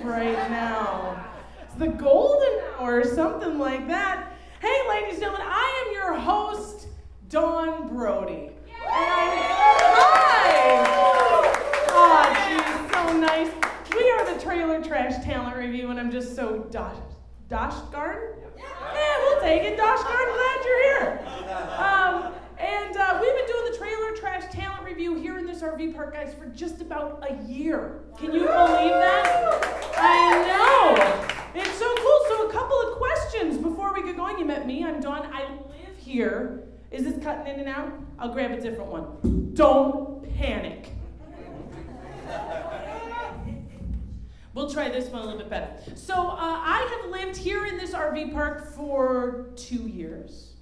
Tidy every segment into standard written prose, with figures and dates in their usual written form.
right now. It's the golden hour or something like that. Hey, ladies and gentlemen, I am your host, Dawn Brodey. Hi! Oh, geez, so nice. We are the Trailer Trash Talent Revue, and I'm just so dosh darn? Yeah, we'll take it. Dosh darn glad you're here. We've been doing the Trailer Trash Talent Revue here in this RV park, guys, for just about a year. Can you believe that? I know. It's so cool. So a couple of questions before we get going. You met me. I'm Dawn. I live here. Is this cutting in and out? I'll grab a different one. Don't panic. We'll try this one a little bit better. So I have lived here in this RV park for 2 years.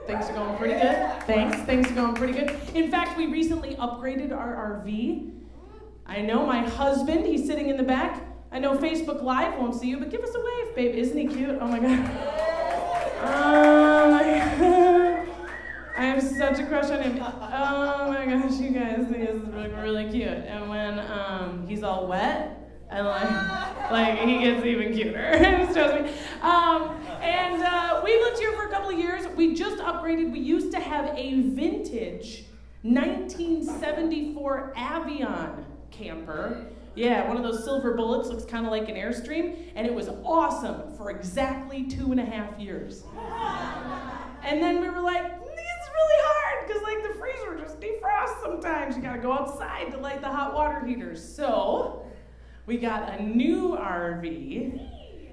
Things are going pretty good. Thanks. Things are going pretty good. In fact, we recently upgraded our RV. I know my husband, he's sitting in the back. I know Facebook Live won't see you, but give us a wave, babe. Isn't he cute? Oh my God. Oh my God. I have such a crush on him. Oh my gosh, you guys, he is really cute. And when he's all wet, and like he gets even cuter. Trust me. We lived here for a couple of years. We just upgraded. We used to have a vintage 1974 Avion camper. Yeah, one of those silver bullets, looks kind of like an Airstream, and it was awesome for exactly 2.5 years. And then we were like, it's really hard, because like the freezer just defrosts sometimes. You gotta go outside to light the hot water heaters. So we got a new RV.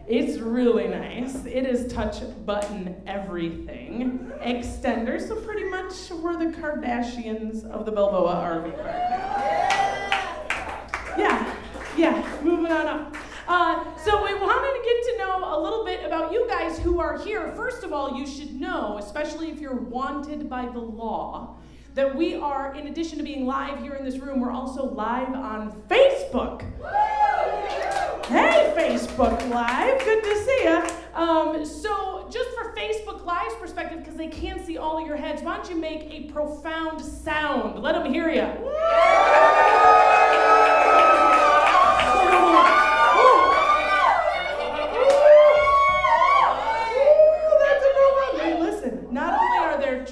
It's really nice. It is touch button everything. Extender, so pretty much we're the Kardashians of the Balboa RV Park now. Yeah, moving on up. So we wanted to get to know a little bit about you guys who are here. First of all, you should know, especially if you're wanted by the law, that we are, in addition to being live here in this room, we're also live on Facebook. Hey, Facebook Live, good to see ya. So just for Facebook Live's perspective, because they can't see all of your heads, why don't you make a profound sound? Let them hear ya.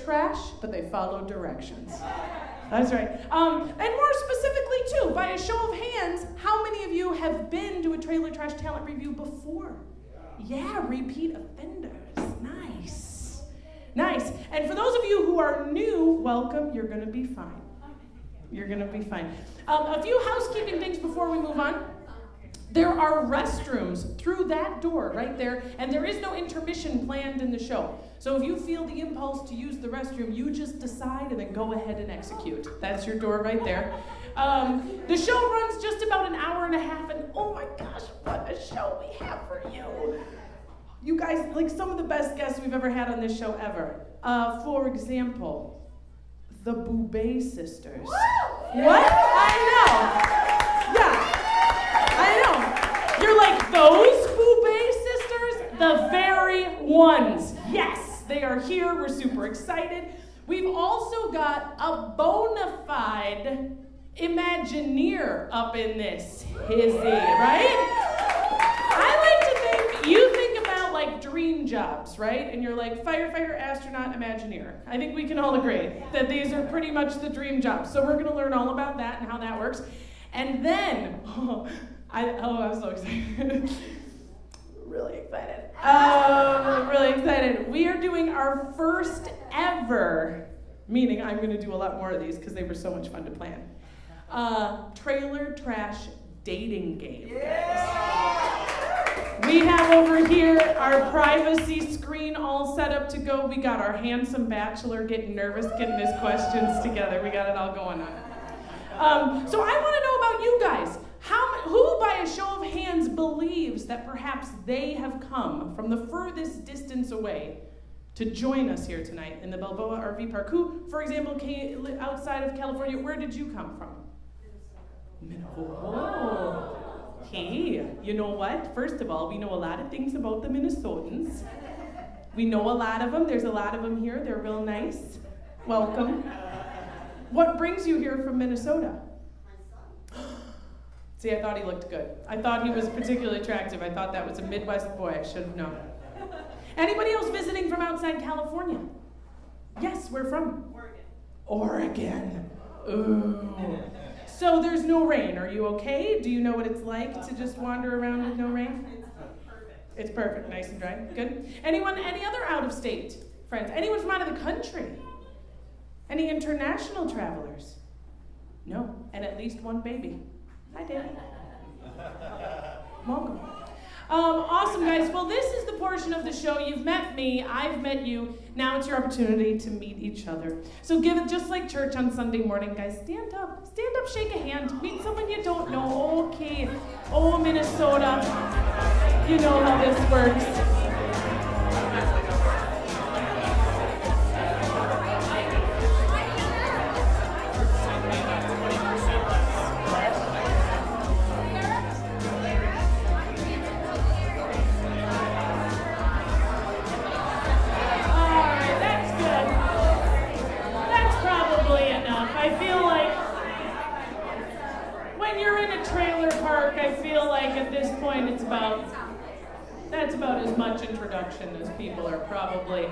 Trash, but they follow directions. That's right. And more specifically, too, by a show of hands, how many of you have been to a Trailer Trash Talent Revue before? Yeah, repeat offenders. Nice. Nice. And for those of you who are new, welcome. You're going to be fine. You're going to be fine. A few housekeeping things before we move on. There are restrooms through that door right there, and there is no intermission planned in the show. So if you feel the impulse to use the restroom, you just decide and then go ahead and execute. That's your door right there. The show runs just about an hour and a half, and oh my gosh, what a show we have for you. You guys, like some of the best guests we've ever had on this show ever. For example, the Boobé Sisters. Woo! What? I know. Yeah. I know. You're like, those Boobé Sisters? The very ones. Yes, they are here. We're super excited. We've also got a bona fide Imagineer up in this hizzy, right? I like to think, you think about like dream jobs, right? And you're like firefighter, astronaut, Imagineer. I think we can all agree that these are pretty much the dream jobs. So we're going to learn all about that and how that works. And then, I'm so excited. Really excited. Really excited. We are doing our first ever, meaning I'm going to do a lot more of these because they were so much fun to plan. Trailer Trash dating game, guys. We have over here our privacy screen all set up to go. We got our handsome bachelor getting nervous, getting his questions together. We got it all going on. So I want to know about you guys. Who, by a show of hands, believes that perhaps they have come from the furthest distance away to join us here tonight in the Balboa RV Park? Who, for example, came outside of California? Where did you come from? Minnesota. Oh. Hey, you know what? First of all, we know a lot of things about the Minnesotans. We know a lot of them. There's a lot of them here. They're real nice. Welcome. What brings you here from Minnesota? See, I thought he looked good. I thought he was particularly attractive. I thought that was a Midwest boy. I should have known. Anybody else visiting from outside California? Yes, where from? Oregon. Ooh. So there's no rain. Are you okay? Do you know what it's like to just wander around with no rain? It's perfect. Nice and dry. Good. Any other out-of-state friends? Anyone from out of the country? Any international travelers? No. And at least one baby. Hi, David. Welcome. Awesome, guys. Well, this is the portion of the show. You've met me. I've met you. Now it's your opportunity to meet each other. So give it just like church on Sunday morning, guys. Stand up. Stand up, shake a hand. Meet someone you don't know. Okay. Oh, Minnesota. You know how this works. That's about as much introduction as people are probably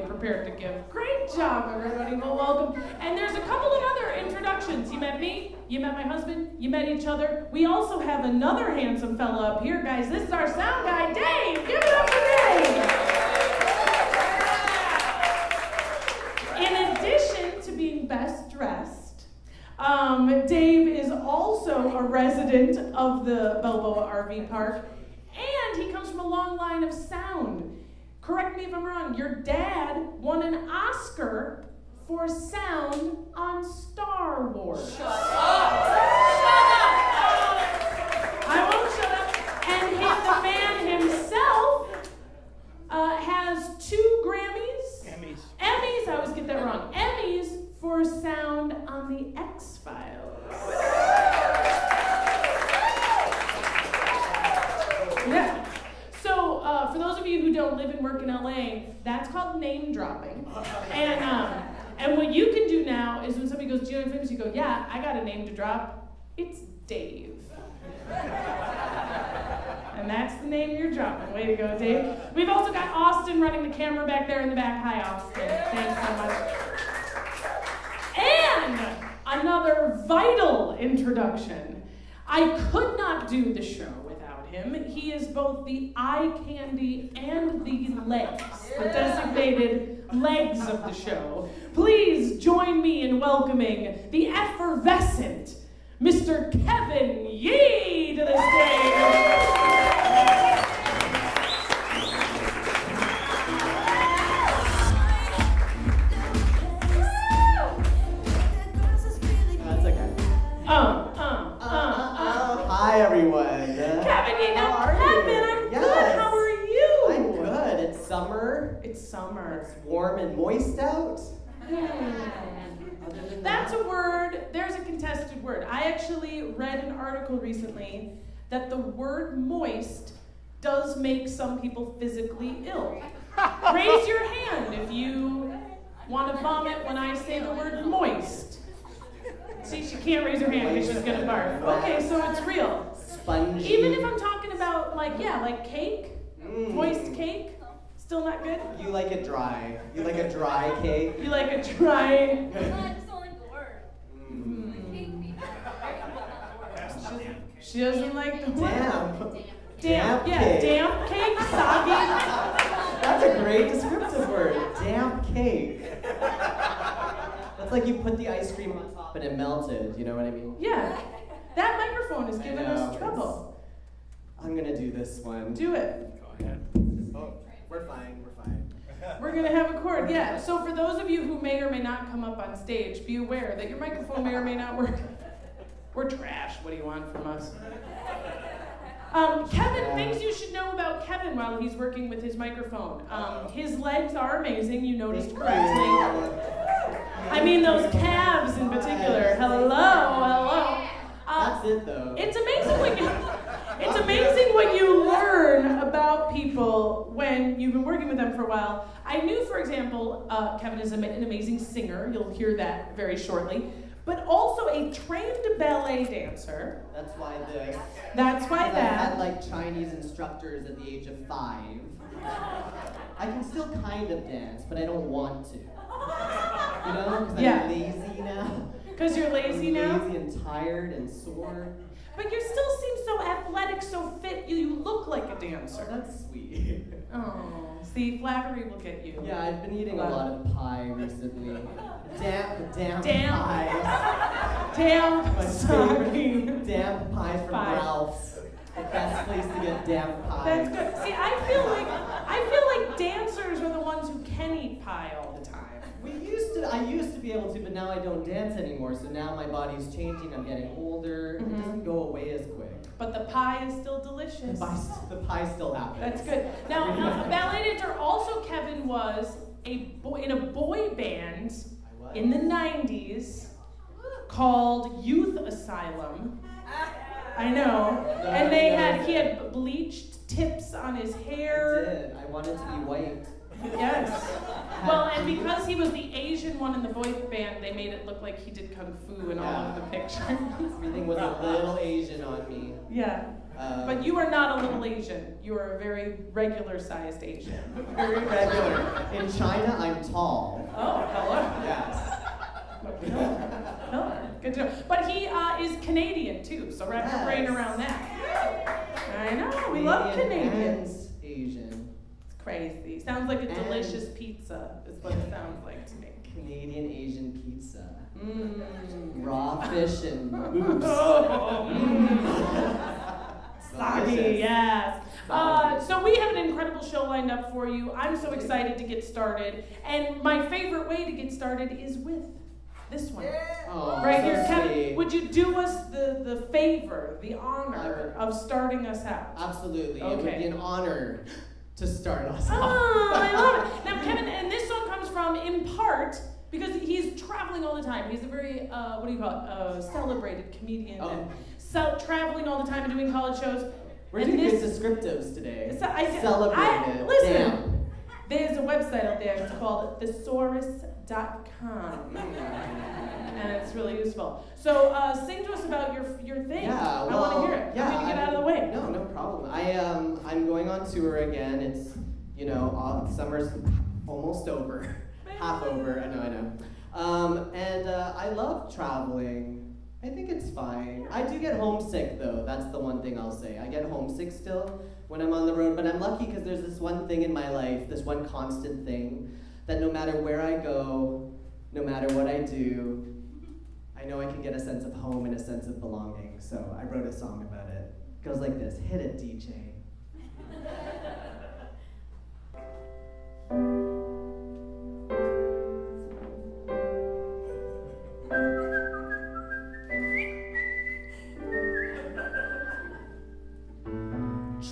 prepared to give. Great job, everybody. Well, welcome. And there's a couple of other introductions. You met me, you met my husband, you met each other. We also have another handsome fella up here, guys. This is our sound guy, Dave. Give it up for Dave. In addition to being best dressed, Dave is also a resident of the Balboa RV Park, and he comes from a long line of sound. Correct me if I'm wrong, your dad won an Oscar for sound on Star Wars. Shut up! Shut up! I won't shut up. And the man himself has 2 Grammys. Emmys, I always get that wrong. Emmys for sound on the X-Files. Yeah. So, for those of you who don't live and work in LA, that's called name dropping. And what you can do now is when somebody goes, do you know famous? You go, yeah, I got a name to drop. It's Dave. And that's the name you're dropping. Way to go, Dave. We've also got Austin running the camera back there in the back. Hi, Austin. Thanks so much. And another vital introduction. I could not do the show without him. He is both the eye candy and the legs, the designated legs of the show. Please join me in welcoming the effervescent Mr. Kevin Yee to the stage. Hi, everyone. Kevin, how are Kevin, I'm good. How are you? I'm good. It's summer. It's summer. It's warm and moist out. That's a word. There's a contested word. I actually read an article recently that the word moist does make some people physically ill. Raise your hand if you want to vomit when I say the word moist. See, she can't raise her hand because she's going to barf. Okay, so it's real. Spongy. Even if I'm talking about, like cake, moist cake, still not good? You like it dry. You like a dry cake? You like a dry... I just don't like the word. She doesn't like the word. Damp. Yeah, Cake. damp cake, soggy. That's a great descriptive word. Damp cake. That's like you put the ice cream on top and it melted, you know what I mean? Yeah. That microphone is giving us trouble. I'm gonna do this one. Do it. Go ahead. Oh, we're fine. We're gonna have a chord, yeah. So for those of you who may or may not come up on stage, be aware that your microphone may or may not work. We're trash. What do you want from us? Kevin, things you should know about Kevin while he's working with his microphone. His legs are amazing, you noticed correctly. I mean those calves in particular. Hello. That's it though. It's amazing what you learn about people when you've been working with them for a while. I knew, for example, Kevin is an amazing singer. You'll hear that very shortly. But also also a trained ballet dancer. That's why this. That's why I that. had like Chinese instructors at the age of 5. I can still kind of dance, but I don't want to. You know, because Yeah. I'm lazy now. Because you're lazy I'm now? lazy and tired and sore. But you still seem so athletic, so fit. You look like a dancer. That's sweet. Oh, see, flattery will get you. Yeah, I've been eating a lot of pie recently. Damp Damn. pies. Damn. My Sorry. favorite damp pies from Pie. Ralph's. The best place to get damp pies. That's good. See, I feel like dancers are the ones who can eat pie all the time. I used to be able to, but now I don't dance anymore. So now my body's changing. I'm getting older. Mhm. It doesn't go away as quick. But the pie is still delicious. The pie still happens. That's good. Now, a ballet dancer. Also, Kevin was in a boy band in the '90s called Youth Asylum. I know. And he had bleached tips on his I hair. did. I wanted to be white. Yes. Well, and because he was the Asian one in the boy band, they made it look like he did kung fu in all of the pictures. Everything was a little Asian on me. Yeah. But you are not a little Asian. You are a very regular-sized Asian. Very regular. In China, I'm tall. Oh, hello. Yes. Hello. Good to know. But he is Canadian too, so wrap your brain around that. I know. We love Canadians. And Asian. Crazy. Sounds like a delicious pizza, is what it sounds like to me. Canadian Asian pizza. Mmm. Raw fish and moose. Oh, Soggy, yes. So we have an incredible show lined up for you. I'm so excited to get started. And my favorite way to get started is with this one. Oh, Right so here. Kevin, sweet. would you do us the favor, the honor of starting us out? Absolutely. It Okay. would be an honor to start us Oh, off. I love it. Now, Kevin, and this song comes from, in part, because he's traveling all the time. He's a very, celebrated comedian. Oh. And traveling all the time and doing college shows. We're And doing this- good descripticals today. Celebrated. Listen, Damn. there's a website out there. It's called thesaurus.com. And it's really useful. So sing to us about your thing. Yeah, I want to hear it. Yeah, I'm going to get out of the way. No problem. I'm going on tour again. It's summer's almost over, half over. I know. And I love traveling. I think it's fine. I do get homesick though. That's the one thing I'll say. I get homesick still when I'm on the road, but I'm lucky because there's this one thing in my life, this one constant thing, that no matter where I go, no matter what I do, I know I can get a sense of home and a sense of belonging. So I wrote a song about it. It goes like this. Hit it, DJ.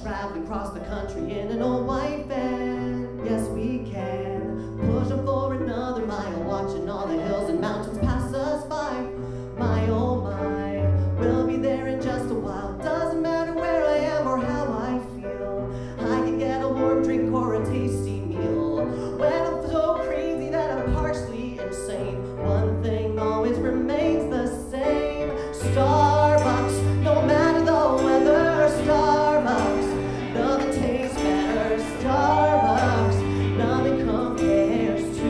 Traveling across the country in an old white van. Yes, we can. Pushing for another mile, watching all the hills and mountains pass us by. My oh my, we'll be there in just a while. Doesn't matter where I am or how I feel. I can get a warm drink or a tasty meal. When I'm so crazy that I'm partially insane, one thing always remains the same. Starbucks, no matter the weather. Starbucks, nothing tastes better. Starbucks, nothing compares to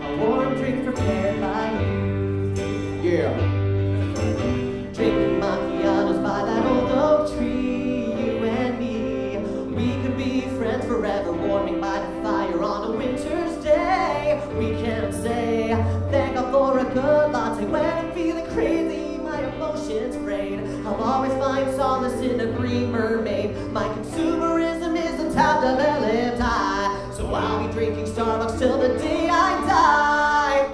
a warm drink prepared by you. Yeah. Drinking macchiatos by that old oak tree, you and me. We could be friends forever, warming by the fire on a winter's day. We can say, thank God for a good latte when I'm feeling crazy, my emotions frayed. I'll always find solace in a green mermaid. My consumerism isn't how developed I. So I'll be drinking Starbucks till the day I die.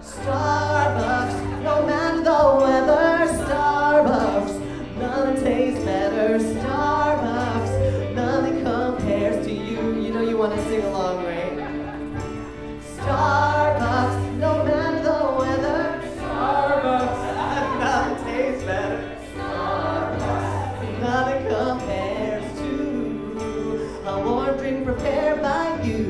Starbucks, no matter the weather. Starbucks, nothing tastes better. Starbucks, nothing compares to you. You know you want to sing along, right? Starbucks, no matter the weather. Starbucks, nothing tastes better. Starbucks, nothing compares to a warm drink prepared by you.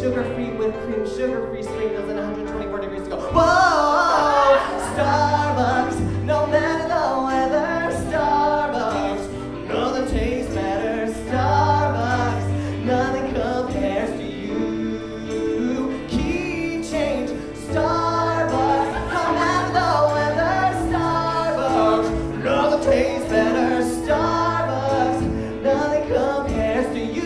sugar-free whipped cream, sugar-free sprinkles, and 124 degrees to go. Whoa, Starbucks, no matter the weather, Starbucks, nothing tastes better, Starbucks, nothing compares to you. Key change, Starbucks, no matter the weather, Starbucks, nothing tastes better, Starbucks, nothing compares to you.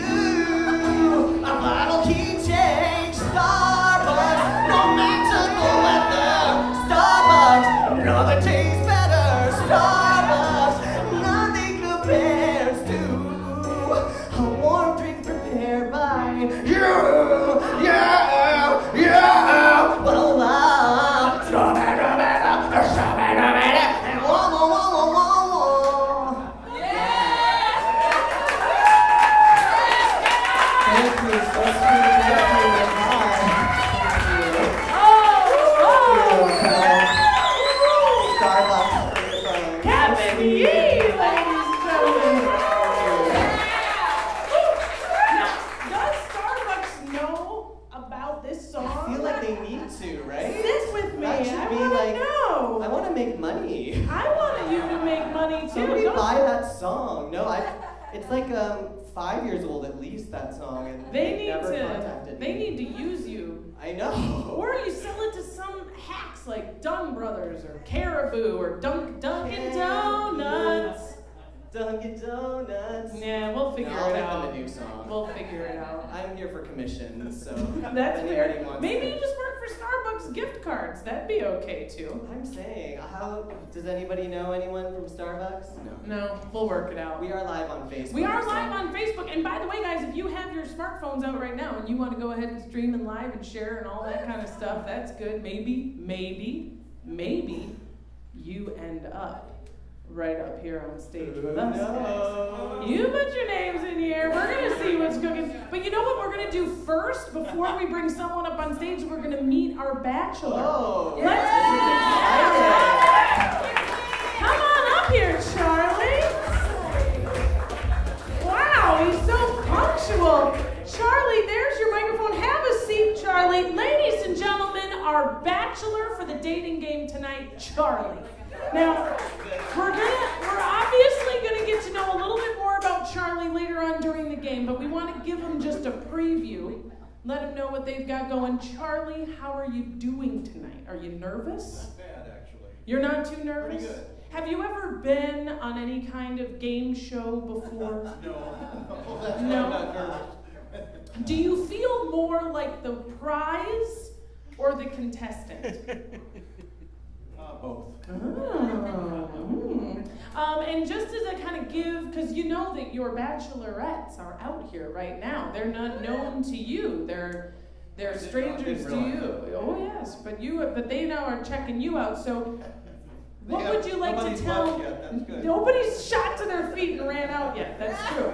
A bottle key change, Starbucks, no matter the weather, Starbucks, nothing tastes better, Starbucks, nothing compares to a warm drink prepared by you. Whoa, wow. And whoa, whoa, whoa, whoa, whoa. Thank you, so sweet. Thank you. Starbucks. Captain Yee, ladies and gentlemen. Now, does Starbucks know about this song? I feel like they need to, right? Sit with me. That should I be want like, to know. I want to make money. I want you to make money too. Somebody Don't- buy that song. No, it's like 5 years old at least, that song, and They need never to. contacted They me. need to use you. I know. Or you sell it to some hacks like Dawn Brothers or Caribou or Dunkin' Donuts. Dunkin' Donuts. Yeah, we'll figure No, it I'll make out. them a new song. We'll figure it out. I'm here for commission, so That's if fair. anybody wants Maybe to- you just work for Starbucks gift cards. That'd be okay too. I'm saying, how does anybody know anyone from Starbucks? No. No, we'll work it out. We are live on Facebook. We are so- live on Facebook, and by the way, guys, if you have your smartphones out right now and you want to go ahead and stream and live and share and all that kind of stuff, that's good. Maybe you end up right up here on stage with us, guys. You put your names in here. We're gonna see what's cooking. But you know what we're gonna do first? Before we bring someone up on stage, we're gonna meet our bachelor. Oh, Let's come on up here, Charlie. Wow, he's so punctual. Charlie, there's your microphone. Have a seat, Charlie. Ladies and gentlemen, our bachelor for the dating game tonight, Charlie. Now, we're obviously gonna get to know a little bit more about Charlie later on during the game, but we want to give him just a preview. Let him know what they've got going. Charlie, how are you doing tonight? Are you nervous? Not bad, actually. You're not too nervous? Pretty good. Have you ever been on any kind of game show before? No. That's No. why I'm not nervous. Do you feel more like the prize or the contestant? Both. And just as a kind of give, because you know that your bachelorettes are out here right now. They're not known to you. They're strangers to you. Oh yes, but they now are checking you out. So, what would you like to Nobody's tell? left yet, that's good. Nobody's shot to their feet and ran out yet. That's true.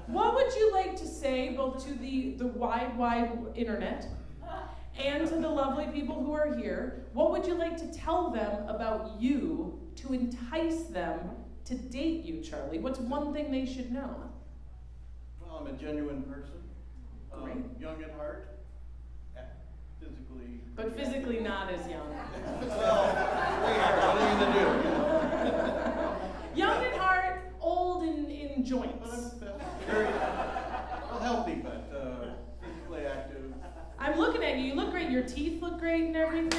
What would you like to say both to the wide internet and to the lovely people who are here? What would you like to tell them about you to entice them to date you, Charlie? What's one thing they should know? Well, I'm a genuine person. Great. Young at heart. Physically. But physically not as young. Well, what are you going to do? Young at heart, old in joints. But I'm very healthy, but physically active. I'm looking at you. You look great. Your teeth look great and everything.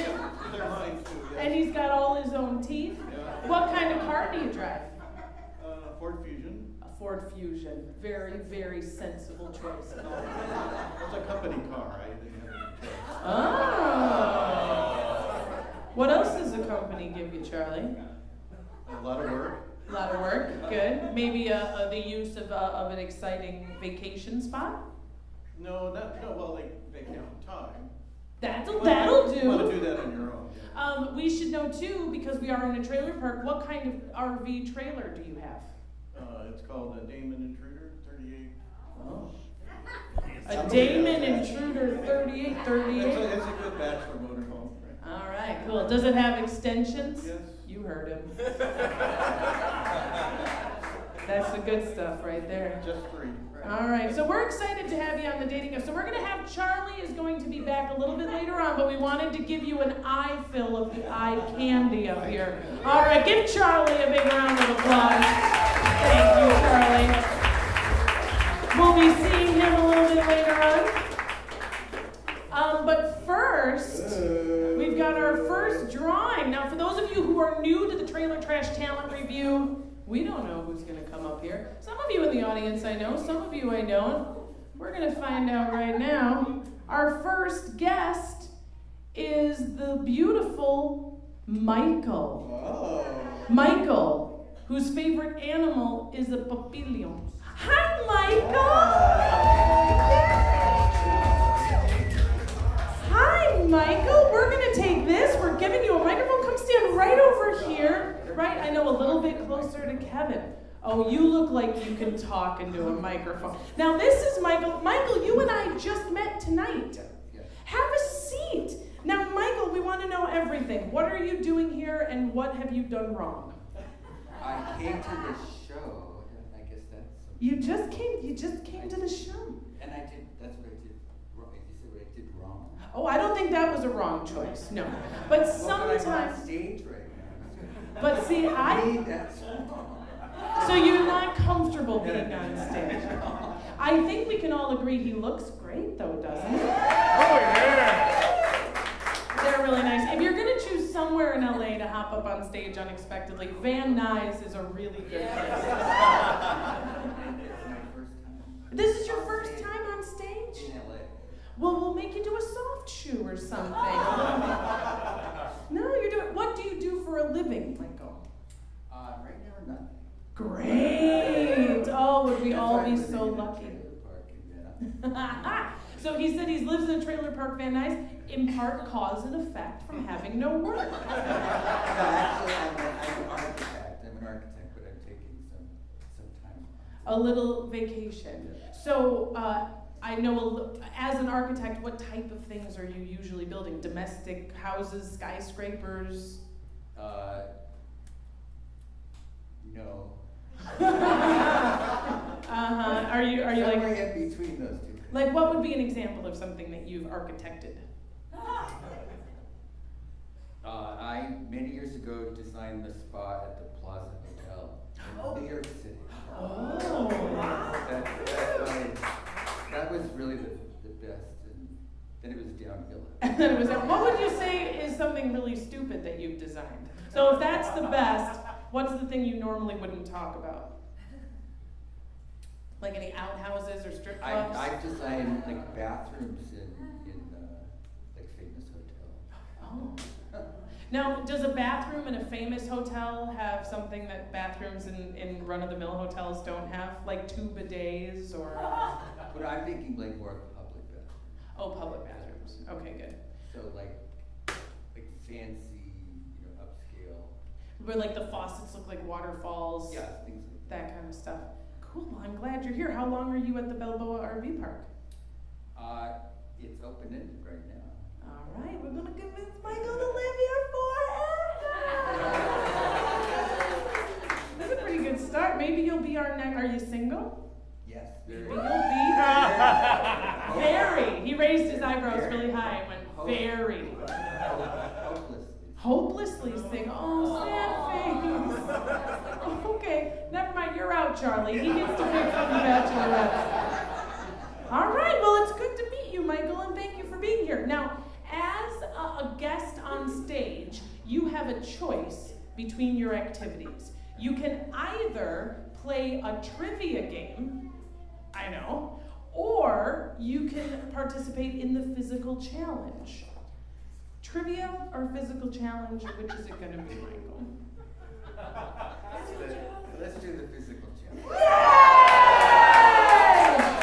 They're mine too. Yes. And he's got all his own teeth. Yeah. What kind of car do you drive? Ford Fusion. A Ford Fusion. Very, very sensible choice. It's a company car. I didn't have any choice. Oh. What else does the company give you, Charlie? A lot of work. A lot of work. Good. Maybe the use of an exciting vacation spot? No, well, like time. That'll You do. want to do that on your own. We should know too, because we are in a trailer park, what kind of RV trailer do you have? It's called a Damon Intruder 38. Oh. A Damon Intruder 3838. It's a good bachelor motorhome. Right? All right, cool. Does it have extensions? Yes. You heard him. That's the good stuff right there. Just 3. All right, so we're excited to have you on the dating app. So we're going to have Charlie is going to be back a little bit later on, but we wanted to give you an eye fill of the eye candy up here. All right, give Charlie a big round of applause. Thank you, Charlie. We'll be seeing him a little bit later on. But first, we've got our first drawing. Now, for those of you who are new to the Trailer Trash Talent Revue, we don't know who's going to come up here. Some of you in the audience I know, some of you I don't. We're going to find out right now. Our first guest is the beautiful Michael. Oh. Michael, whose favorite animal is a papillon. Hi, Michael! Hi, Michael. We're going to take this. We're giving you a microphone. Come stand right over here. Right, I know, a little bit closer to Kevin. Oh, you look like you can talk into a microphone. Now, this is Michael. Michael, you and I just met tonight. Have a seat. Now, Michael, we want to know everything. What are you doing here, and what have you done wrong? I came to the show, and I guess that's something. You just came to the show. And I did, that's what I did wrong. You said what I did wrong? Oh, I don't think that was a wrong choice, no. But Well, but I'm sometimes, on stage right now. but see, That's wrong. so you're not comfortable being on stage. I think we can all agree he looks great, though, doesn't he? Oh, yeah. They're really nice. If you're going to choose somewhere in LA to hop up on stage unexpectedly, Van Nuys is a really good place. It's my first time. This is your first time on stage? In LA. Well, we'll make you do a soft shoe or something. No, you're doing. What do you do for a living, Michael? Right now, nothing. Great. Oh, would we That's all why I be live so in a lucky? trailer park in Vienna. So he said he lives in a trailer park, Van Nuys, in part cause and effect from having no work. No, actually, I'm an architect. I'm an architect, but I'm taking some time off. A little vacation. So I know, as an architect, what type of things are you usually building? Domestic houses, skyscrapers? No. Are you Somewhere like in between those two. what would be an example of something that you've architected? I, many years ago, designed the spa at the Plaza Hotel in New York City. Oh. That was really the best, and then it was downhill. And then it was that. What would you say is something really stupid that you've designed? So if that's the best, what's the thing you normally wouldn't talk about? Like any outhouses or strip clubs? I've designed like bathrooms in like famous hotels. Oh. Now, does a bathroom in a famous hotel have something that bathrooms in run-of-the-mill hotels don't have? Like 2 bidets or... But I'm thinking like more public bathrooms. Oh, public bathrooms. Okay, good. So like fancy, upscale. But like the faucets look like waterfalls. Yeah, things like That kind of stuff. Cool, well, I'm glad you're here. How long are you at the Balboa RV Park? It's open-ended right now. All right, we're gonna convince Michael to live here forever. That's a pretty good start. Maybe you'll be our next. Are you single? Yes, Maybe very. you'll be very. He raised his eyebrows really high and went very. Hopelessly. Hopelessly single. Oh, sad face. Okay, never mind. You're out, Charlie. He gets to pick from the Bachelorette. All right. Well, it's good to meet you, Michael, and thank you for being here. Now, as a guest on stage, you have a choice between your activities. You can either play a trivia game, I know, or you can participate in the physical challenge. Trivia or physical challenge, which is it going to be, Michael? Let's do the physical challenge.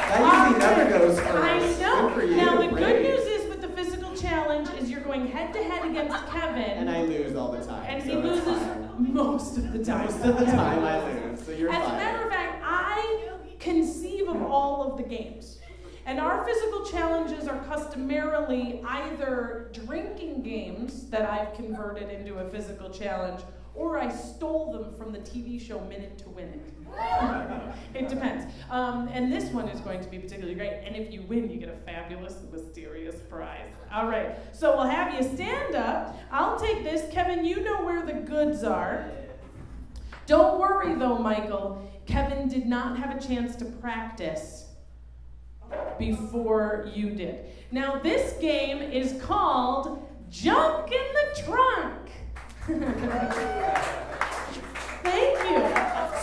That usually never goes first. I know. Good for you. Now, the Great. good news is with the physical challenge is you're going head-to-head against Kevin. And I lose all the time. And so he it's loses fine. most of the time. Most of the time I lose, so you're As a fine. matter of fact, I conceive of all of the games. And our physical challenges are customarily either drinking games that I've converted into a physical challenge, or I stole them from the TV show Minute to Win It. It depends. And this one is going to be particularly great. And if you win, you get a fabulous, mysterious prize. All right, so we'll have you stand up. I'll take this. Kevin, you know where the goods are. Don't worry, though, Michael. Kevin did not have a chance to practice before you did. Now, this game is called Junk in the Trunk. Thank you.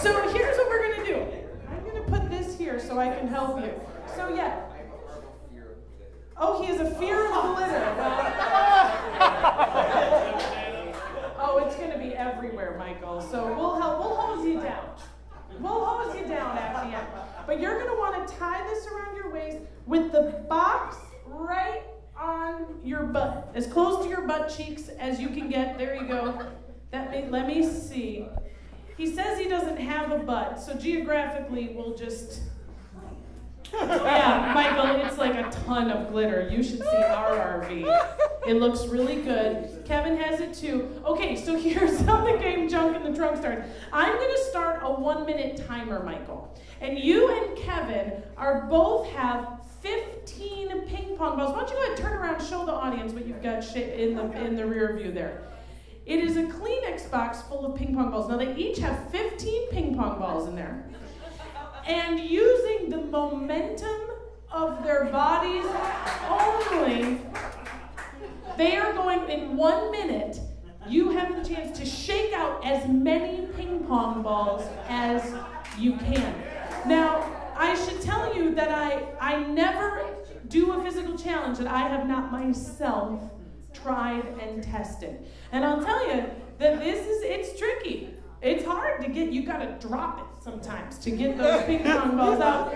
So here's what we're going to do. I'm going to put this here so I can help you. So, yeah. Oh, he has a fear of glitter. Oh, it's going to be everywhere, Michael. So we'll hose you down. We'll hose you down at the end. But you're going to want to tie this around your waist with the box right on your butt. As close to your butt cheeks as you can get. There you go. Let me see. He says he doesn't have a butt, so geographically we'll just... Yeah, Michael, it's like a ton of glitter. You should see our RV. It looks really good. Kevin has it too. Okay, so here's how the game Junk in the Trunk starts. I'm going to start a 1-minute timer, Michael. And you and Kevin are both have 15 ping pong balls. Why don't you go ahead and turn around and show the audience what you've got in the rear view there. It is a Kleenex box full of ping pong balls. Now, they each have 15 ping pong balls in there. And using the momentum of their bodies only, they are going, in 1 minute, you have the chance to shake out as many ping pong balls as you can. Now, I should tell you that I never do a physical challenge that I have not myself tried and tested. And I'll tell you that it's tricky. It's hard to get, you gotta drop it sometimes to get those ping pong balls out.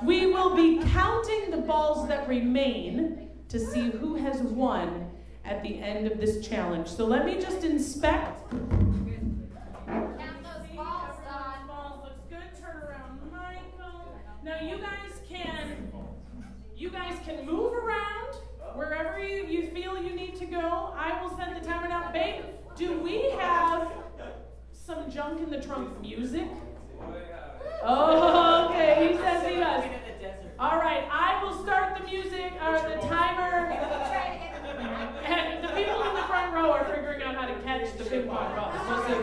We will be counting the balls that remain to see who has won at the end of this challenge. So let me just inspect. Count those balls, Dawn. Balls looks good. Turn around, Michael. Now you guys can move around wherever you feel you need to go. I will send the timer down. Babe, do we have some Junk in the Trunk music? Oh, okay. He says he does. All right, I will start the music, or the timer. And the people in the front row are figuring out how to catch the ping pong balls. We'll see.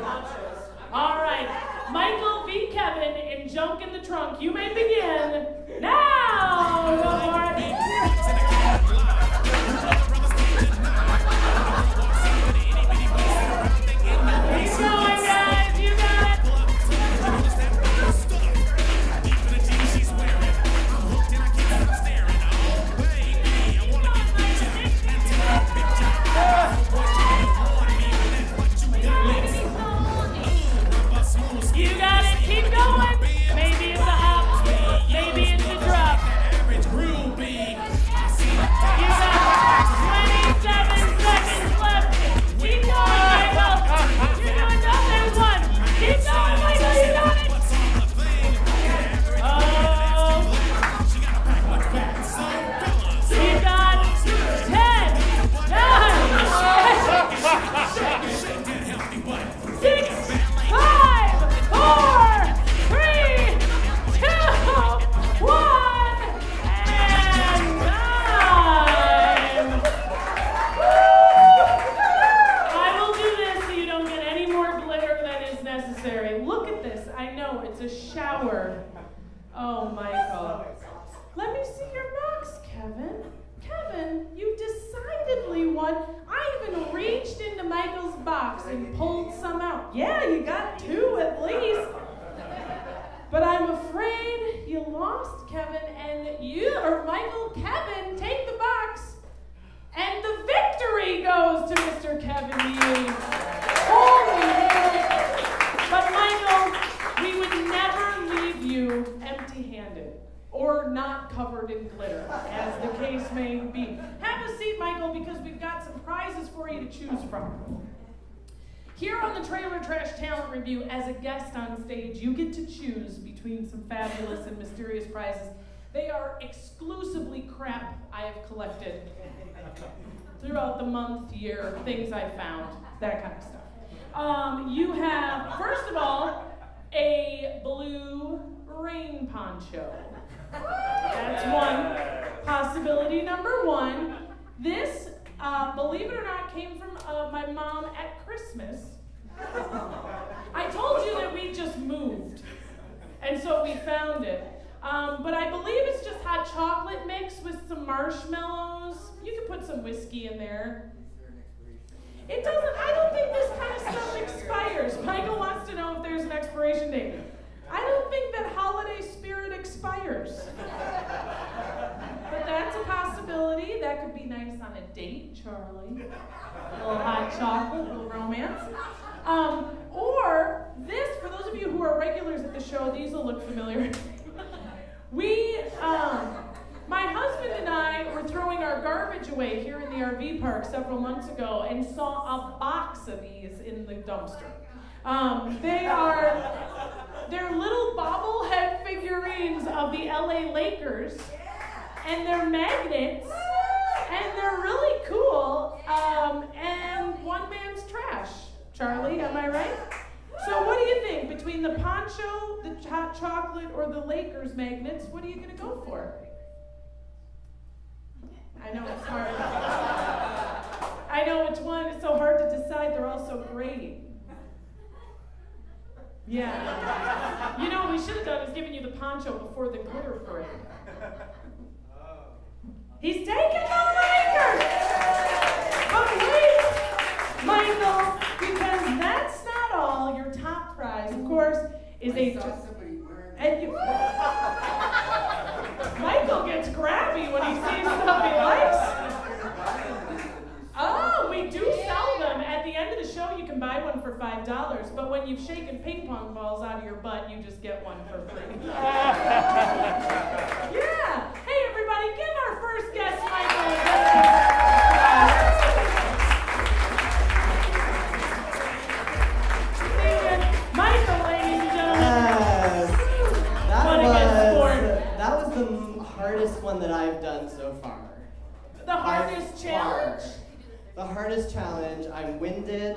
All right, Michael v. Kevin in Junk in the Trunk. You may begin now. Go for it. Keep going, guys. You got it. You got it. Keep going. Maybe it's a hop. Maybe it's a drop. You got 27 seconds left. Keep going, Michael. You're doing nothing. One. Keep going, Michael. You got it. Oh. You got 10, 9, 6, 5, 4, 3, 2, 1, and time. I will do this so you don't get any more glitter than is necessary. Look at this. I know it's a shower. Oh, Michael. Let me see your box, Kevin. Kevin, you decidedly won. I even reached into Michael's box and pulled some out. Yeah, you got 2 at least. But I'm afraid you lost, Kevin, and Michael, Kevin, take the box. And the victory goes to Mr. Kevin Nuys. Holy hell. But Michael, we would never leave you empty-handed or not covered in glitter, as the case may be. Have a seat, Michael, because we've got some prizes for you to choose from. Here on the Trailer Trash Talent Revue, as a guest on stage, you get to choose between some fabulous and mysterious prizes. They are exclusively crap I have collected throughout the month, year, things I found, that kind of stuff. You have, first of all, rain poncho. That's one possibility. Number one, this, believe it or not, came from my mom at Christmas. I told you that we just moved, and so we found it. But I believe it's just hot chocolate mix with some marshmallows. You can put some whiskey in there. It doesn't, I don't think this kind of stuff expires. Michael wants to know if there's an expiration date. I don't think that holiday spirit expires. But that's a possibility. That could be nice on a date, Charlie. A little hot chocolate, a little romance. Or this, for those of you who are regulars at the show, these will look familiar. My husband and I were throwing our garbage away here in the RV park several months ago and saw a box of these in the dumpster. They're little bobblehead figurines of the LA Lakers, and they're magnets, and they're really cool, and one man's trash. Charlie, am I right? So what do you think? Between the poncho, the hot chocolate, or the Lakers magnets, what are you going to go for? I know it's hard. I know which one. It's so hard to decide. They're all so great. Yeah. You know what we should have done is given you the poncho before the glitter parade. He's taking the Lakers! But wait, Michael, because that's not all. Your top prize, of course, is a... And you... Michael gets grabby when he sees stuff he likes. Oh, we do sell them. At the end of the show, you can buy one for $5, but when you've shaken ping pong balls out of your butt, you just get one for free. Yeah. Hey, everybody, give our first guest, Michael. Michael, ladies and gentlemen. That was the hardest one that I've done so far. The hardest challenge? The hardest challenge. I'm winded.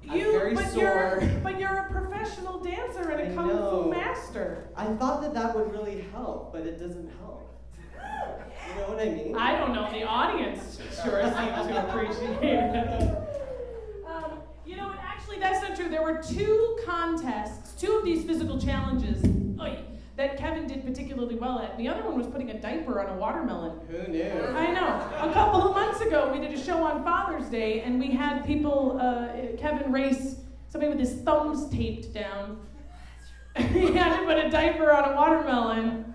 I'm very sore. But you're a professional dancer and a kung fu master. I thought that would really help, but it doesn't help. You know what I mean? I don't know. The audience sure seems to appreciate it. You know, actually, that's not true. There were two contests, two of these physical challenges that Kevin did particularly well at. The other one was putting a diaper on a watermelon. Who knew? I know. A couple of months ago, we did a show on Father's Day, and we had people, Kevin race somebody with his thumbs taped down. He had to put a diaper on a watermelon,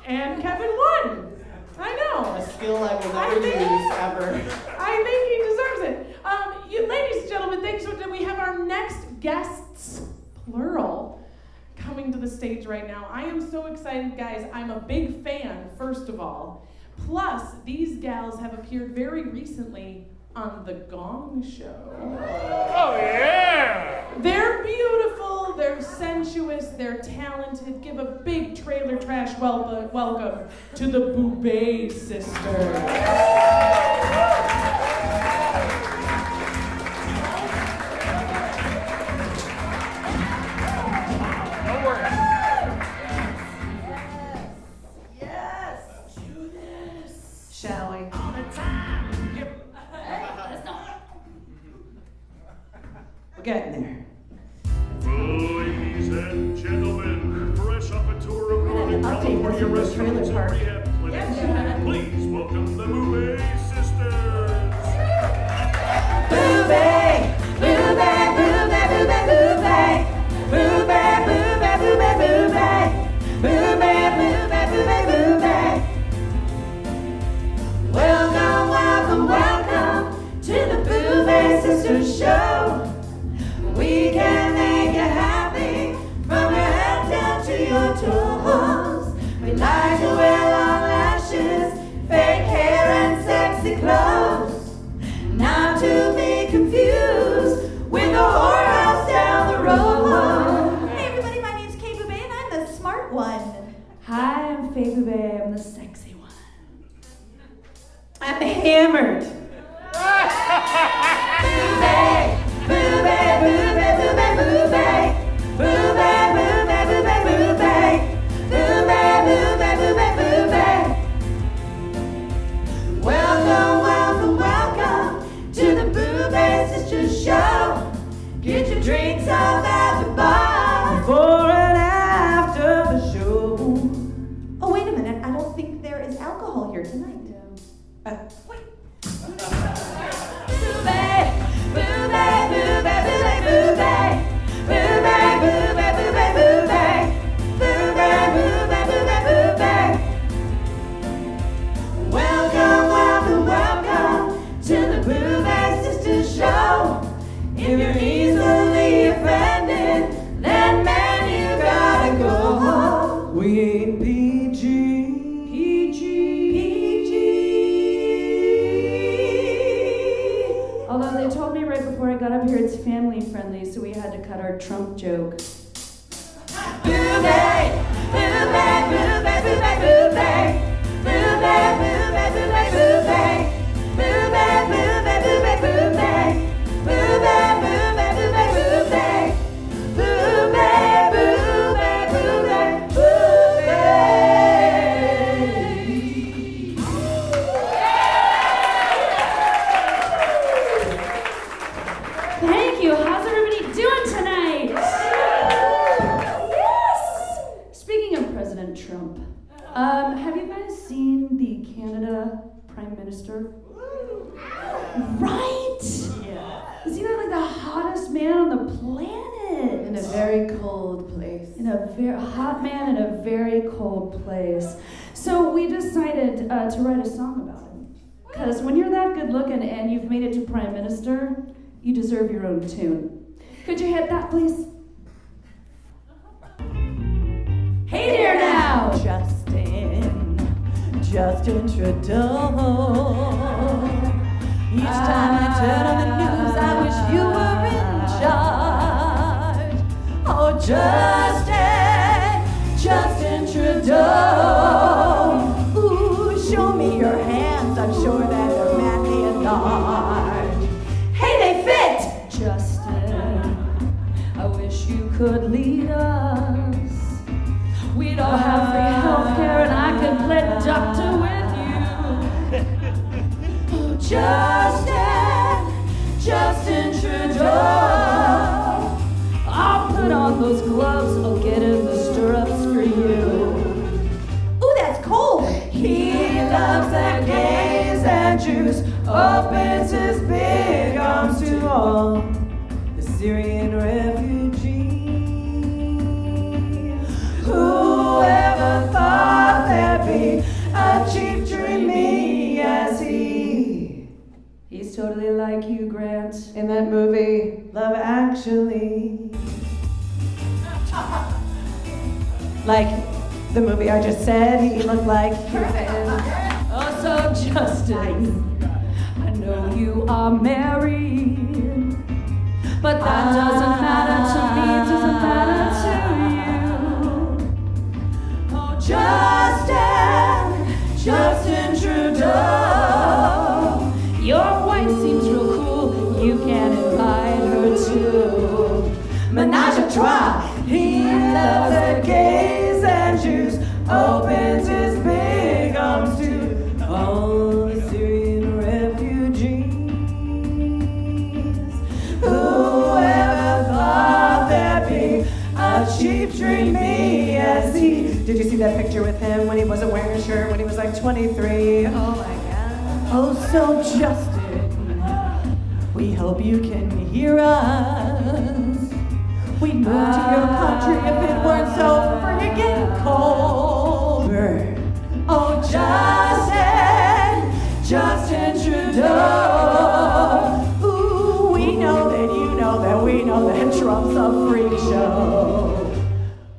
and Kevin won. I know. A skill I will never use ever. I think he deserves it. Ladies and gentlemen, thanks for we have our next guests, plural, coming to the stage right now. I am so excited, guys. I'm a big fan, first of all. Plus, these gals have appeared very recently on The Gong Show. Oh, yeah! They're beautiful, they're sensuous, they're talented. Give a big trailer trash welcome to the Boobé Sisters. Shall we? We're getting there. Ladies and gentlemen, fresh off a tour of Northern California restaurants and rehab clinics, please welcome the Boobé Sisters. Boobé, boobé, boobé, boobé, boobé, boobé, boobé, boobé, boobé, boobé, boobé, boobé, boobé. Welcome, welcome, welcome to the Boobé Sisters show. We can make you happy from your head down to your toes. We like to wear long lashes, fake hair and sexy clothes. Not to be confused with the whorehouse down the road. Hey everybody, my name's Kay Boobé and I'm the smart one. Hi, I'm Faye Boobé, I'm the sexy one. I'm hammered. Boobé, boobé, boobé, boobé, boobé, boobé, boobé, boobé, boobé. family friendly, so we had to cut our Trump joke. Boobé, boobé, boobé, boobé, boobé. Boobé, boobé, boobé, boobé. Boobé, boobé, boobé, boobé. Boobé, boobé, boobé, boobé. Boobé, boobé, boobé, boobé. Thank you. How's everybody doing tonight? Yes! Speaking of President Trump, have you guys seen the Canada Prime Minister? Right? Yeah. Is he not like the hottest man on the planet? In a very cold place. In a very hot man in a very cold place. So we decided to write a song about him. Because when you're that good looking and you've made it to Prime Minister, you deserve your own tune. Could you hit that, please? Hey there now! Justin Trudeau. Each time I turn on the news, I wish you were in charge. Oh, Justin Trudeau. Ooh, show me your hands, I'm sure that they're manly and large. Hey, they fit! Justin, I wish you could lead us. We'd all have free healthcare and I could play doctor with you. Oh, Justin Trudeau. I'll put on those gloves, I'll get in the stirrups for you. Ooh, that's cold. He loves the gays and Jews, opens his big arms to all the Syrian refugees. Whoever thought there'd be a chief dreamy as he? He's totally like you, Grant. In that movie, Love Actually. Like the movie I just said, he looked like. perfect. Oh, so Justin, I know you are married, but that doesn't matter to me, doesn't matter to you. Oh, Justin Trudeau. Your wife seems real cool, you can invite her too. Menage a trois. He loves the gays and Jews, opens his big arms to all the Syrian refugees. Whoever thought there'd be a cheap dreamy as he? Did you see that picture with him when he wasn't wearing a shirt when he was like 23? Oh my God. Oh, so Justin, we hope you can hear us. We'd move to your country if it weren't so friggin' cold. Oh, Justin Trudeau. Ooh, we know that you know that we know that Trump's a freak show.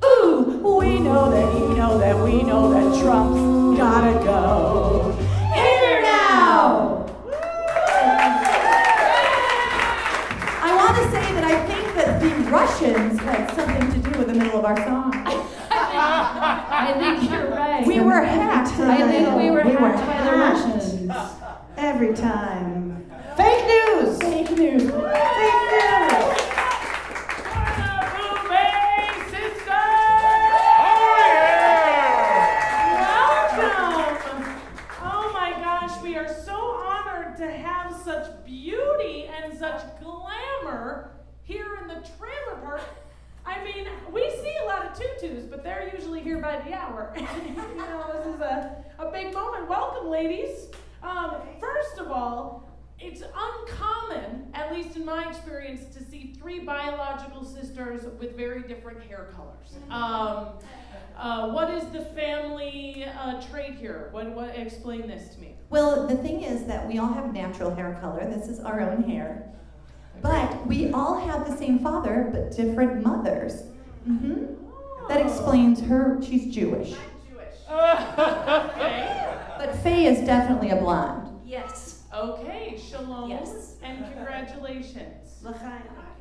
Ooh, we know that you know that we know that Trump's gotta go. Here now! I want to say that I think that the Russians had something to do with the middle of our song. I think you're right. We were hacked. I think we were hacked by the hacked. Russians. Every time. Fake news! Fake news! Fake news! Boobé Sisters! Welcome! Oh my gosh, we are so honored to have such beauty and such glamour here in the trailer park. I mean, we see a lot of tutus, but they're usually here by the hour. You know, this is a big moment. Welcome, ladies. First of all, it's uncommon, at least in my experience, to see three biological sisters with very different hair colors. What is the family trait here? What explain this to me? Well, the thing is that we all have natural hair color. This is our own hair. But we all have the same father, but different mothers. That explains her, she's Jewish. Okay. But Faye is definitely a blonde. Yes. Okay, shalom. Yes. And congratulations.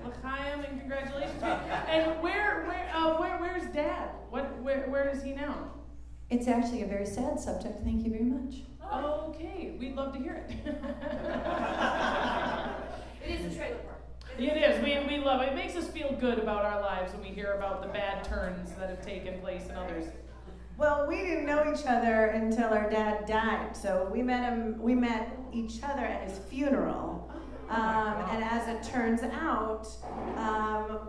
L'chaim, and congratulations. And where's Dad? Where is he now? It's actually a very sad subject. Thank you very much. Okay, we'd love to hear it. It is a trailer park. It is. We love it. It makes us feel good about our lives when we hear about the bad turns that have taken place in others. Well, we didn't know each other until our dad died. So we met each other at his funeral. And as it turns out,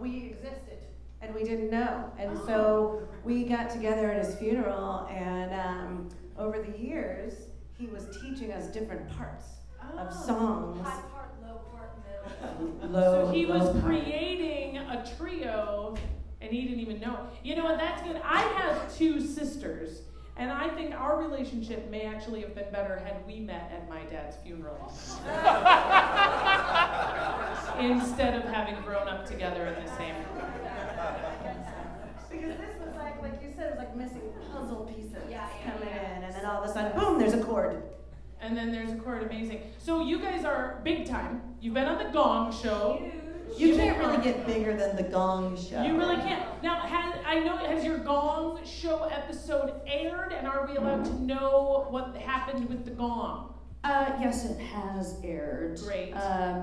we existed and we didn't know. And so we got together at his funeral, and over the years, he was teaching us different parts of songs. High part, low part, middle. So he was creating a trio, and he didn't even know. You know what? That's good. I have 2 sisters, and I think our relationship may actually have been better had we met at my dad's funeral instead of having grown up together in the same. Because this was like you said, it was like missing puzzle pieces coming Yeah. in, and then all of a sudden, boom, there's a chord. And then there's a chord. Amazing. So you guys are big time. You've been on the Gong Show. You can't really get bigger than the Gong Show. You really can't. Now, has your Gong Show episode aired, and are we allowed to know what happened with the Gong? Yes, it has aired. Great.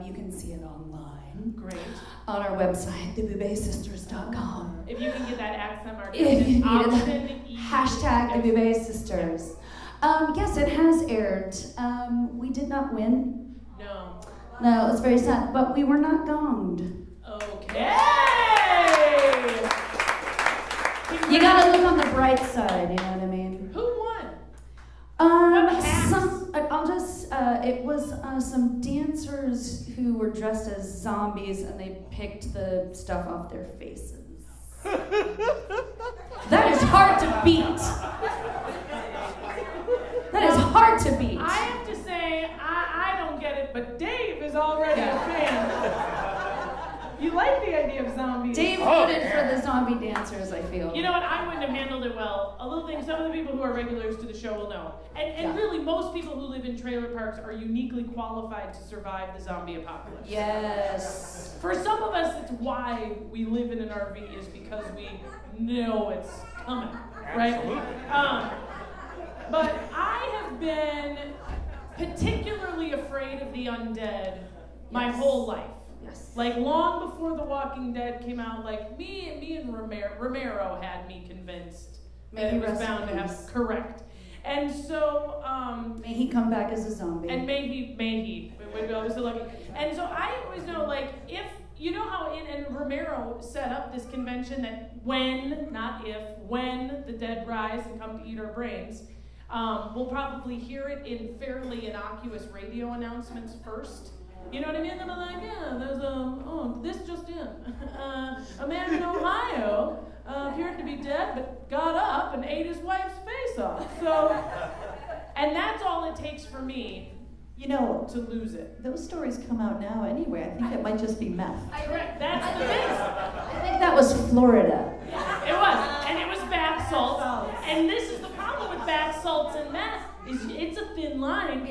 You can see it online. Great. On our website, theboobésisters.com. If you can get that accent mark. If you need it. Option E. Hashtag the Boobé Sisters. Yes, it has aired. We did not win. No. No, it was very sad, but we were not gonged. Okay. You gotta look on the bright side, you know what I mean? Who won? What it was some dancers who were dressed as zombies, and they picked the stuff off their faces. That is hard to beat. That is hard to beat. I have to say, I don't get it, but Dave is already a fan. You like the idea of zombies. Dave voted for the zombie dancers, I feel. You know what? I wouldn't have handled it well. A little thing, some of the people who are regulars to the show will know. And really, most people who live in trailer parks are uniquely qualified to survive the zombie apocalypse. Yes. For some of us, it's why we live in an RV, is because we know it's coming, right? But I have been particularly afraid of the undead my whole life. Yes. Like long before The Walking Dead came out, like me and Romero had me convinced that it was bound to have correct. And so May he come back as a zombie. and may he. We're obviously lucky. And so I always know, like, if you know how and Romero set up this convention that when, not if, when the dead rise and come to eat our brains, we'll probably hear it in fairly innocuous radio announcements first. You know what I mean? They'll be like, yeah, there's this just in. A man in Ohio appeared to be dead, but got up and ate his wife's face off. So, and that's all it takes for me, You know, to lose it. those stories come out now anyway. I think it might just be meth. Correct. That's the thing. I think that was Florida. It was, and it was bath salts. And this is the problem with bath salts and meth, is it's a thin line.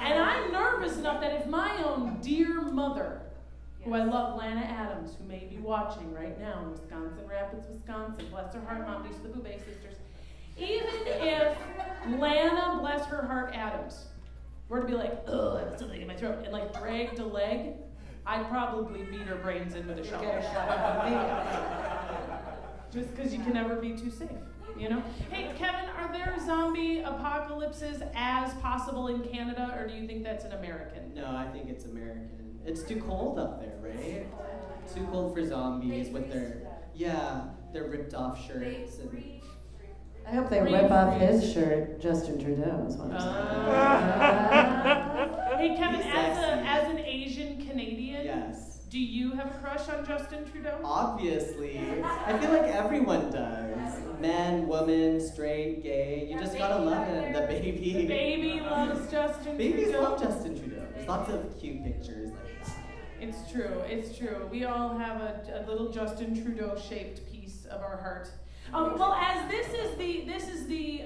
And I'm nervous enough that if my own dear mother, who I love, Lana Adams, who may be watching right now in Wisconsin Rapids, Wisconsin, bless her heart, Mom, these are the Boobé Sisters. Even if Lana, bless her heart, Adams, were to be like, ugh, I have something in my throat, and like dragged a leg, I'd probably beat her brains in with a shovel. Just because you can never be too safe, you know? Hey, Kevin, are there zombie apocalypses as possible in Canada, or do you think that's an American? No, I think it's American. It's too cold up there, right? Too cold for zombies with their ripped off shirts. And I hope they rip off his shirt, Justin Trudeau is what I'm saying. Hey, Kevin, He's as sexy. an Asian Canadian, yes. do you have a crush on Justin Trudeau? Obviously. I feel like everyone does. Man, woman, straight, gay. You just gotta love him. The baby. The baby loves Justin Babies Trudeau. love Justin Trudeau. There's lots of cute pictures like that. It's true. We all have a little Justin Trudeau-shaped piece of our heart. Well, as this is the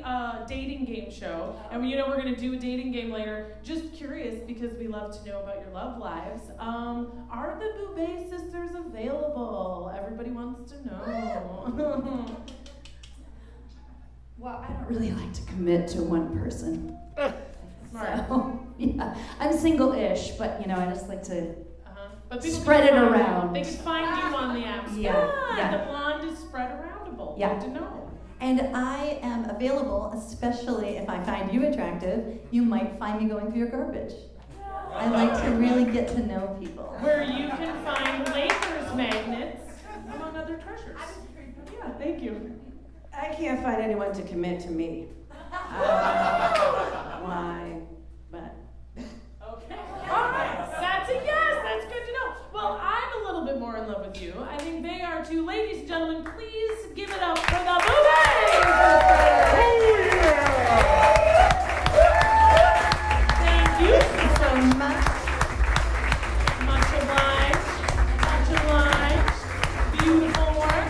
dating game show, and we're going to do a dating game later. Just curious, because we love to know about your love lives. Are the Boobé Sisters available? Everybody wants to know. Well, I don't really like to commit to one person. Smart. So, yeah, I'm single-ish, but I just like to But people spread it can find- around. They can find you on the apps. Yeah. The blonde is spread aroundable. Yeah. Good to know. And I am available, especially if I find you attractive. You might find me going through your garbage. I like to really get to know people. Where you can find Lakers magnets, among other treasures. Yeah, thank you. I can't find anyone to commit to me. Why? But. Okay. All right. That's a yes. That's good to know. Well, I'm a little bit more in love with you. I think they are too. Ladies and gentlemen, please give it up for the Boobé Sisters. Thank you so much. Much obliged. Much obliged. Beautiful work.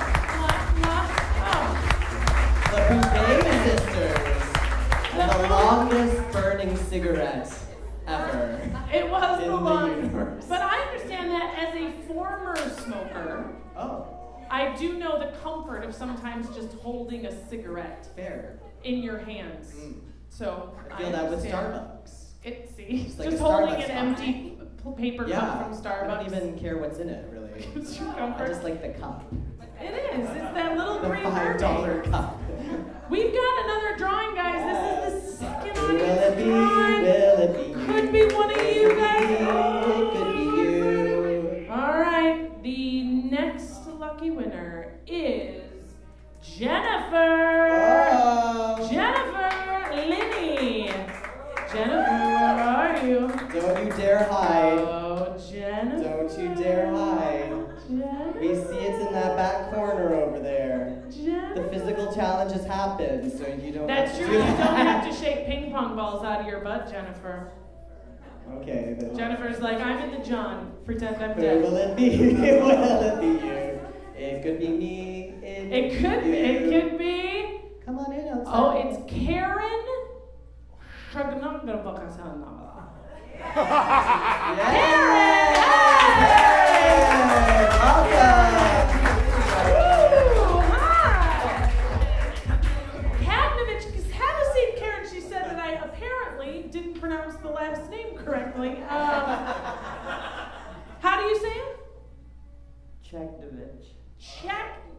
The Boobé Sisters. And the longest burning cigarette ever. It was in the the longest. universe. But I understand that as a former smoker, Oh, I do know the comfort of sometimes just holding a cigarette fair. in your hands. So I feel that with understand. Starbucks. See, It's like just a holding Starbucks an empty paper Yeah, cup from I Starbucks. don't even care what's in it, really. Gives you I comfort. just like the cup. It is. It's that little The green $5 mermaid. cup. We've got another drawing, guys. This is the second Will it audience be? drawing. Will it be? Could be one of you guys. It could be you. All right, the next lucky winner is Jennifer. Oh. Jennifer Linney. Jennifer, where are you? Don't you dare hide. Oh, Jennifer. Don't you dare hide. Jennifer. We see it's in that back corner over there. The Jennifer. physical challenge has happened, so you don't That's have to true. do You don't that. have to shake ping pong balls out of your butt, Jennifer. Okay, then. Jennifer's like, I'm in the John. Pretend I'm Who dead. will it be? Will it be you? It could be me. It could be. It could be. Come on in outside. Oh, it's Karen. Karen! Ooh, hi! Kadnovich, have a seat, Karen. She said that I apparently didn't pronounce the last name correctly. How do you say it?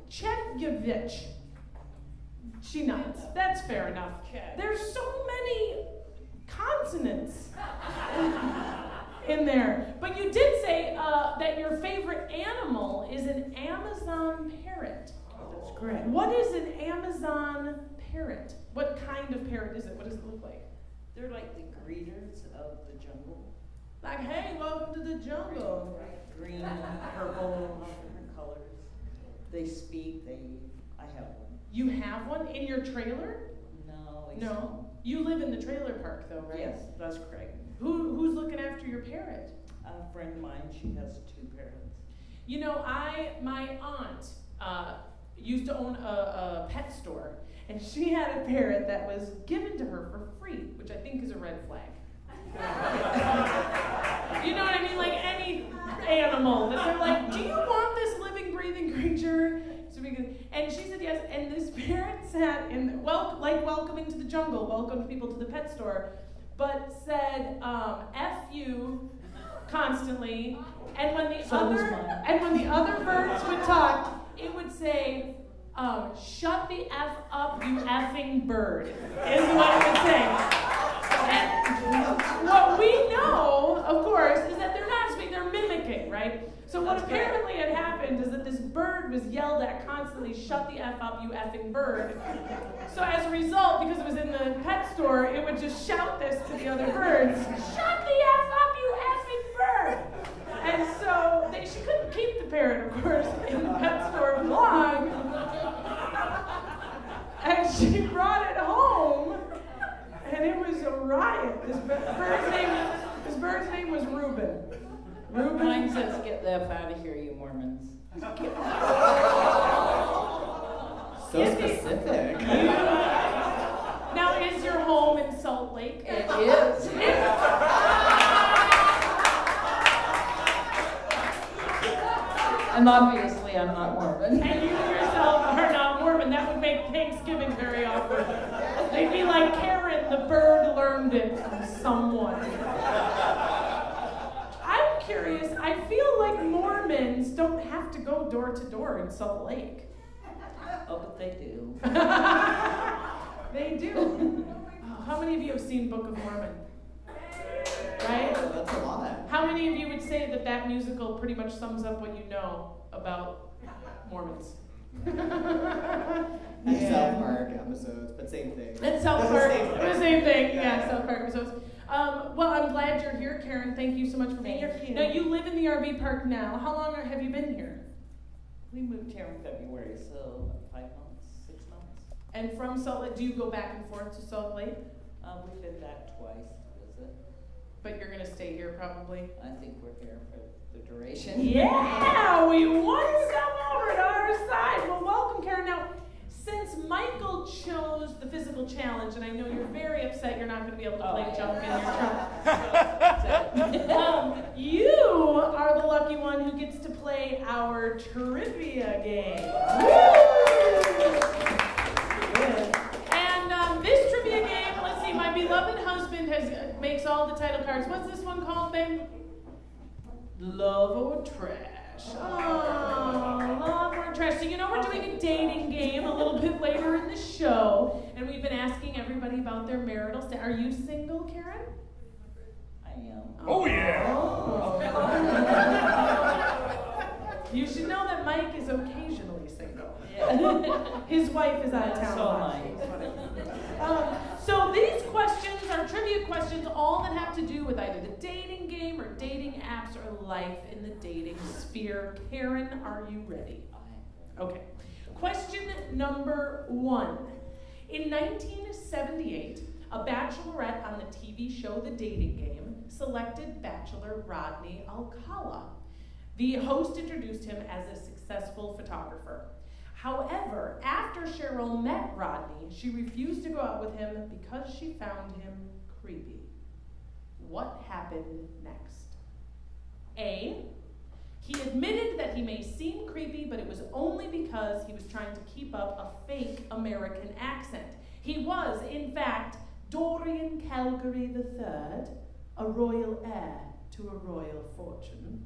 Chekhovich. She nods. That's fair enough. There's so many consonants in there. But you did say that your favorite animal is an Amazon parrot. That's correct. What is an Amazon parrot? What kind of parrot is it? What does it look like? They're like the greeters of the jungle. Like, hey, welcome to the jungle. Green, purple, all different colors. They speak, I have one. You have one in your trailer? No. No. You live in the trailer park, though, right? Yes. That's correct. Who's looking after your parrot? A friend of mine, she has 2 parrots. You know, my aunt used to own a pet store, and she had a parrot that was given to her for free, which I think is a red flag. You know what I mean? Like any animal that they're like, do you want this living, breathing creature? So and she said yes, and this parrot sat in, like welcoming to the jungle, welcomed people to the pet store, but said F you constantly, and when the other birds would talk, it would say, shut the F up, you effing bird, is what it would say. And what we know, of course, is that they're not speaking, they're mimicking, right? So what apparently had happened is that this bird was yelled at constantly, shut the F up, you effing bird. So as a result, because it was in the pet store, it would just shout this to the other birds, shut the F up, you effing bird. And so she couldn't keep the parrot, of course, in the pet store long. And she brought it home, and it was a riot. This bird's name was Reuben. Mine says, get the F out of here, you Mormons. So Get the obviously I'm not Mormon. And you yourself are not Mormon. That would make Thanksgiving very awkward. They'd be like, Karen, the bird learned it from someone. I'm curious, I feel like Mormons don't have to go door to door in Salt Lake. Oh, but they do. They do. How many of you have seen Book of Mormon? Right? Oh, that's a lot. How many of you would say that that musical pretty much sums up what you know about Mormons? South Park episodes, but same thing. And South Park, the same thing. Yeah, South Park episodes. Well, I'm glad you're here, Karen. Thank you so much for being here. Thank you. Now, you live in the RV park now. How long have you been here? We moved here in February, so 5 months, 6 months. And from Salt Lake, do you go back and forth to Salt Lake? We've been back twice to visit. But you're going to stay here probably? I think we're here for the duration. Yeah, we won some over to our side. Well, welcome, Karen. Now, since Michael chose the physical challenge, and I know you're very upset you're not going to be able to play jump in your trunk. You are the lucky one who gets to play our trivia game. And this trivia game, let's see, my beloved husband makes all the title cards. What's this one called, babe? Love or Trash. Oh, Love or Trash. So you know we're doing a dating game a little bit later in the show, and we've been asking everybody about their marital status. Are you single, Karen? I am. Oh, yeah. You should know that Mike is occasionally single. Yeah. His wife is out of town. So am I. So these questions are trivia questions, all that have to do with either the dating game or dating apps or life in the dating sphere. Karen, are you ready? Okay. Question number 1. In 1978, a bachelorette on the TV show The Dating Game selected Bachelor Rodney Alcala. The host introduced him as a successful photographer. However, after Cheryl met Rodney, she refused to go out with him because she found him creepy. What happened next? A, he admitted that he may seem creepy, but it was only because he was trying to keep up a fake American accent. He was, in fact, Dorian Calgary III, a royal heir to a royal fortune.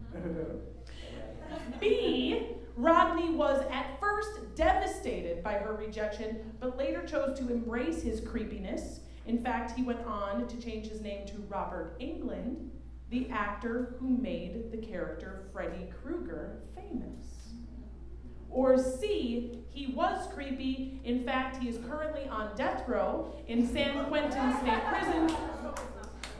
B, Rodney was at first devastated by her rejection, but later chose to embrace his creepiness. In fact, he went on to change his name to Robert Englund, the actor who made the character Freddy Krueger famous. Or C, he was creepy. In fact, he is currently on death row in San Quentin State Prison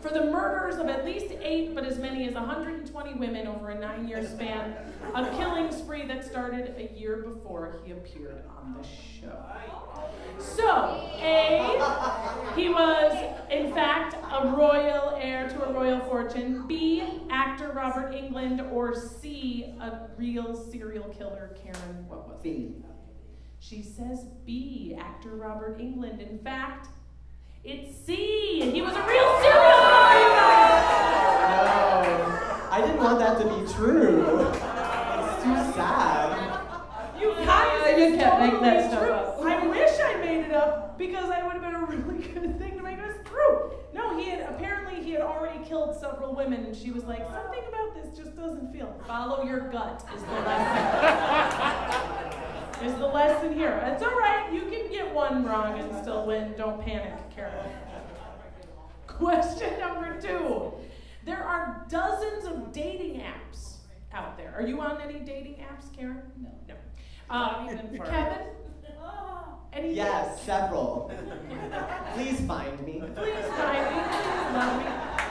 for the murders of at least 8, but as many as 120 women over a 9-year span, a killing spree that started a year before he appeared on the show. So, A, he was, in fact, a royal heir to a royal fortune. B, actor Robert Englund. Or C, a real serial killer. Karen, what was it? B. She says B, actor Robert Englund. In fact, it's C. He was a real serial killer, you guys! No, I didn't want that to be true. It's too sad. You guys, You it's can't make totally that stuff true. up. I wish I made it up because I would have been a really good thing to make it true. No, he had already killed several women, and she was like, something about this just doesn't feel. Follow your gut is the lesson. Is the lesson here. It's all right. You can get one wrong and still win. Don't panic, Karen. Question number 2. There are dozens of dating apps out there. Are you on any dating apps, Karen? No. No. Kevin? Any? Yes, several. Please find me. Please find me. Please love me.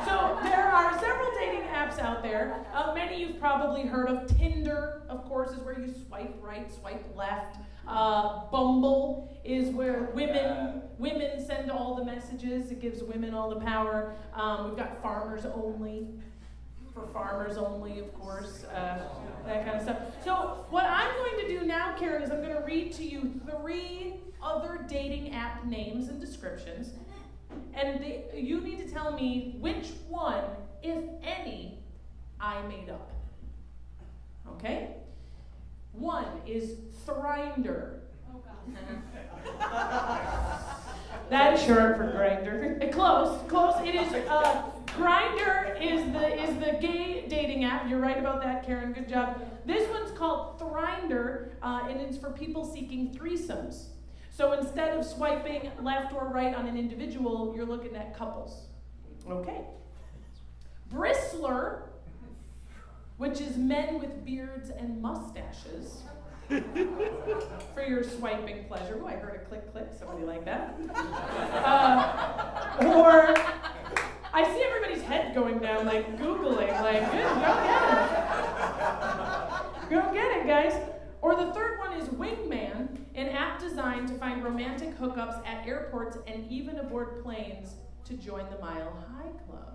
So there are several dating apps out there. Many you've probably heard of. Tinder, of course, is where you swipe right, swipe left. Bumble is where women send all the messages. It gives women all the power. We've got Farmers Only. For farmers only, of course, that kind of stuff. So what I'm going to do now, Karen, is I'm going to read to you 3 other dating app names and descriptions, and you need to tell me which one, if any, I made up. Okay? One is Thrinder. That is short for grinder. Close. It is Grindr is the gay dating app. You're right about that, Karen. Good job. This one's called Thrinder, and it's for people seeking threesomes. So instead of swiping left or right on an individual, you're looking at couples. Okay. Bristler, which is men with beards and mustaches. For your swiping pleasure. Oh, I heard a click, click. Somebody like that? Or, I see everybody's head going down, like Googling, like, go get it, guys. Or the third one is Wingman, an app designed to find romantic hookups at airports and even aboard planes to join the Mile High Club.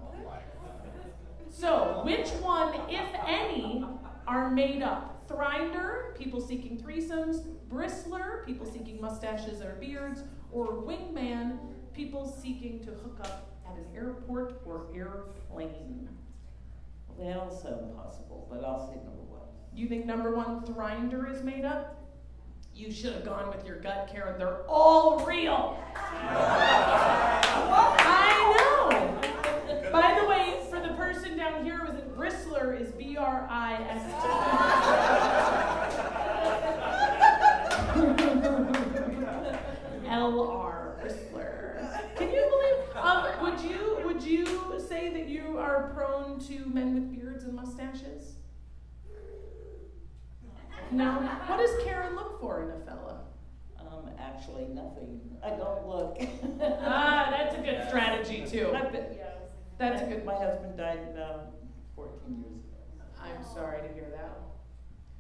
So, which one, if any, are made up? Thrinder, people seeking threesomes. Bristler, people seeking mustaches or beards. Or Wingman, people seeking to hook up at an airport or airplane. Well, they all sound possible, but I'll say number one. You think number one, Thrinder, is made up? You should have gone with your gut, Karen. They're all real. I know. By the way, for the person down here, was it Bristler is B-R-I-S-T. L-R, Bristler. Can you believe? Would you say that you are prone to men with beards and mustaches? No. What does Karen look for in a fella? Actually, nothing. I don't look. That's a good strategy too. That's a good. My husband died about 14 years ago. I'm sorry to hear that.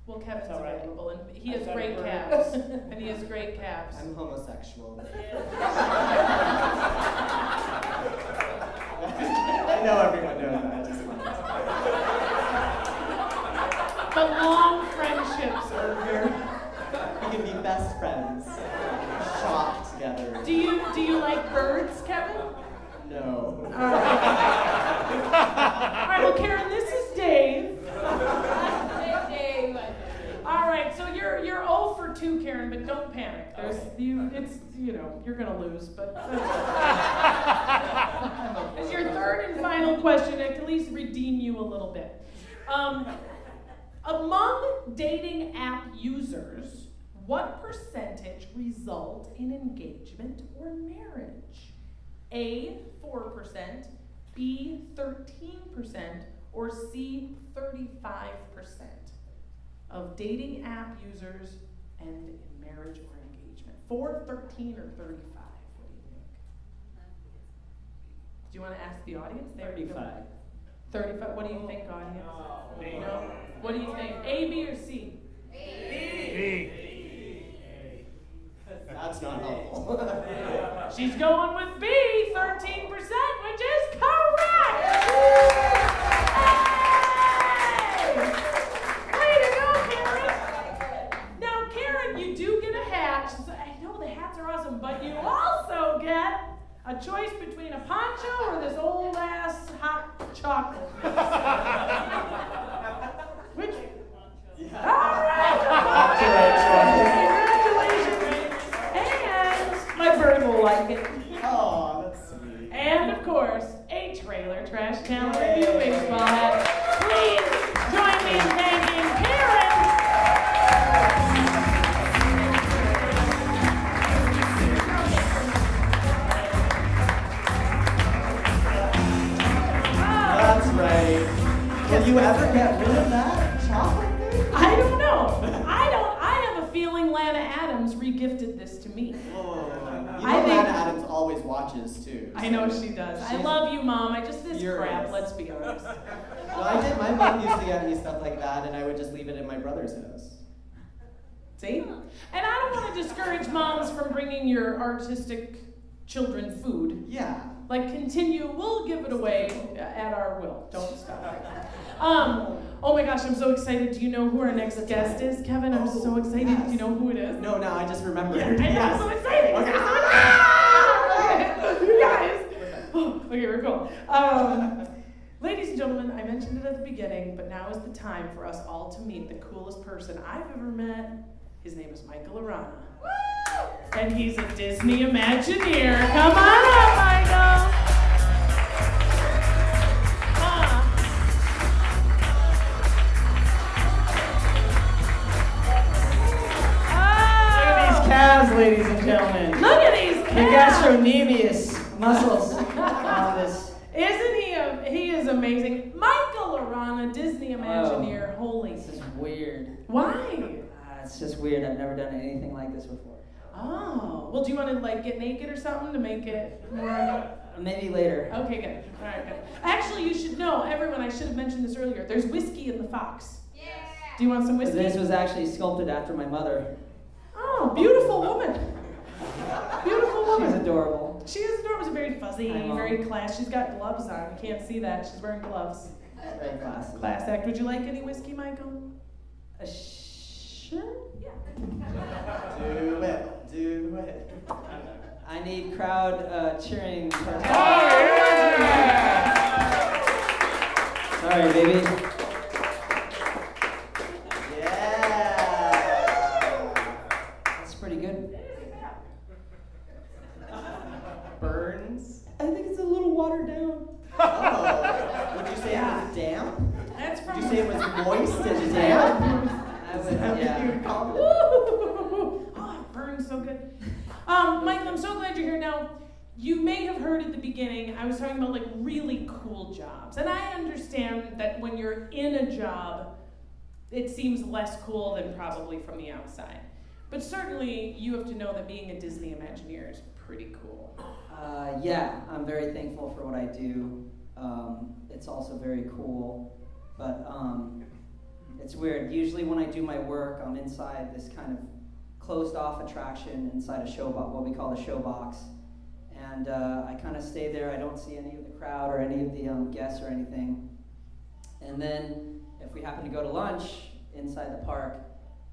Well, Kevin's all right. available, and he has great calves. And he has great calves. I'm homosexual. I know everyone knows that. I just want to The long friendships are here. We can be best friends. Shop together. Do you like birds, Kevin? No. All right, well, Karen, this is Dave. All right, so you're 0 for 2, Karen, but don't panic. You're gonna lose, but it's your third and final question. It can at least redeem you a little bit. Among dating app users, what percentage result in engagement or marriage? A, 4%, B, 13%, or C, 35% of dating app users end in marriage or engagement? 4, 13, or 35? What do you think? Do you want to ask the audience? 35. 35. What do you think, audience? No? What do you think? A, B, or C? That's not helpful. She's going with B, 13%, which is correct! Hey! Way to go, Karen! Now, Karen, you do get a hat. I know the hats are awesome, but you also get a choice between a poncho or this old-ass hot chocolate. Which? Yeah. All right! Congratulations! And my bird will like it. Oh, that's sweet. And of course, a trailer Trash Talent Revue baseball hat. Please join me in thanking Karen. That's right. Will you ever get rid of that chocolate thing? I don't know. I have a feeling Lana Adams regifted this to me. Oh, you I know think- Lana Adams always watches too. I know she does. I love you, Mom. I just this Furious. crap, let's be honest. Well, I did. My mom used to get me stuff like that, and I would just leave it in my brother's house. See? And I don't want to discourage moms from bringing your artistic children food. Yeah. Like, continue, we'll give it away at our will. Don't stop. Oh my gosh, I'm so excited. Do you know who our next guest is, Kevin? I'm so excited. Yes. Do you know who it is? No, now I just remembered. I know, Yes. I'm so excited. Okay. You guys. Okay, we're cool. Ladies and gentlemen, I mentioned it at the beginning, but now is the time for us all to meet the coolest person I've ever met. His name is Michael Arana. And he's a Disney Imagineer. Come on up, Michael. Calves, ladies and gentlemen. Look at these calves. The gastrocnemius muscles on this. Isn't he is amazing. Michael Arana, Disney Imagineer. Holy. This is weird. Why? It's just weird. I've never done anything like this before. Oh. Well, do you want to like get naked or something to make it more? Maybe later. Okay, good. All right, good. Actually, you should know, everyone, I should have mentioned this earlier. There's whiskey in the fox. Yeah. Do you want some whiskey? This was actually sculpted after my mother. Oh, beautiful woman. Beautiful woman. She's adorable. She is adorable. She's very fuzzy, very class. She's got gloves on. You can't see that. She's wearing gloves. Very classy. Class act. Would you like any whiskey, Michael? Sure. Yeah. Do it. I need crowd cheering. Oh, yeah. Sorry, baby. Burns. I think it's a little watered down. Oh. Would you say it was damp? That's from. Would you say it was moist and damp? I would, yeah. You would call it? Oh, it burns so good. Michael, I'm so glad you're here now. You may have heard at the beginning, I was talking about like really cool jobs. And I understand that when you're in a job, it seems less cool than probably from the outside. But certainly you have to know that being a Disney Imagineer is pretty cool. Yeah, I'm very thankful for what I do. It's also very cool, but it's weird. Usually when I do my work, I'm inside this kind of closed-off attraction inside a show box, what we call a show box, and I kind of stay there. I don't see any of the crowd or any of the guests or anything. And then if we happen to go to lunch inside the park,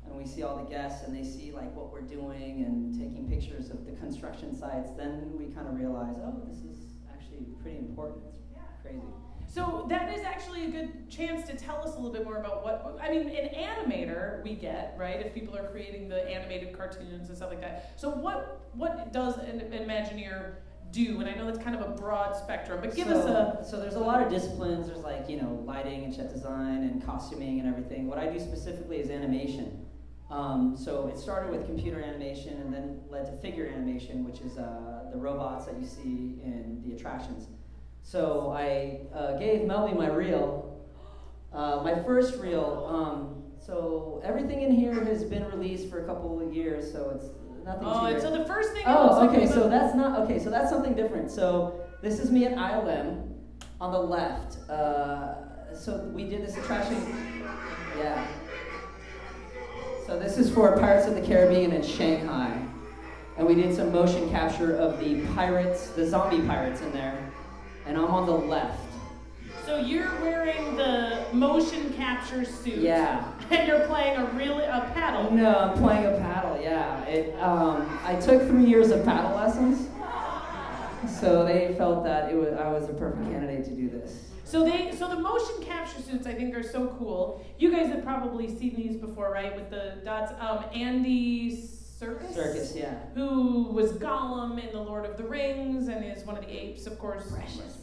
and we see all the guests and they see like what we're doing and taking pictures of the construction sites, then we kind of realize, oh, this is actually pretty important. It's crazy. So that is actually a good chance to tell us a little bit more about what, I mean, an animator we get, right, if people are creating the animated cartoons and stuff like that. So what does an Imagineer do? And I know that's kind of a broad spectrum, but give us a... So there's a lot of disciplines. There's like, lighting and set design and costuming and everything. What I do specifically is animation. So it started with computer animation and then led to figure animation, which is the robots that you see in the attractions. So I gave Melby my reel, my first reel. So everything in here has been released for a couple of years, so it's nothing too great. So the first thing so that's not, okay, so that's something different. So this is me at ILM on the left. So we did this attraction, yeah. So this is for Pirates of the Caribbean in Shanghai. And we did some motion capture of the pirates, the zombie pirates in there. And I'm on the left. So you're wearing the motion capture suit. Yeah. And you're playing a paddle. No, I'm playing a paddle, yeah. I took 3 years of paddle lessons. So they felt that I was the perfect candidate to do this. So the motion capture suits I think are so cool. You guys have probably seen these before, right? With the dots. Andy Serkis, yeah. Who was Gollum in The Lord of the Rings and is one of the apes, of course. Precious.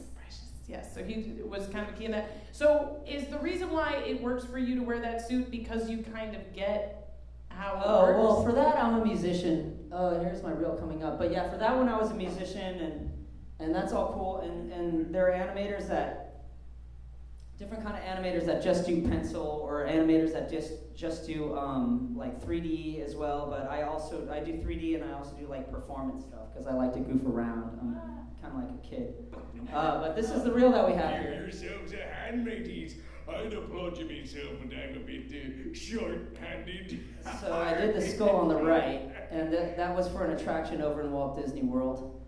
Yes, so he was kind of key in that. So is the reason why it works for you to wear that suit because you kind of get how it works? Oh, well, for that I'm a musician. Here's my reel coming up. But yeah, for that one I was a musician and that's all cool. And there are animators different kind of animators that just do pencil or animators that just do like 3D as well. But I do 3D and I also do like performance stuff because I like to goof around. I'm kind of like a kid. But this is the reel that we have Give here. yourselves a hand, mateys. I'd applaud you myself, but I'm a bit short-handed. So I did the skull on the right, and that was for an attraction over in Walt Disney World.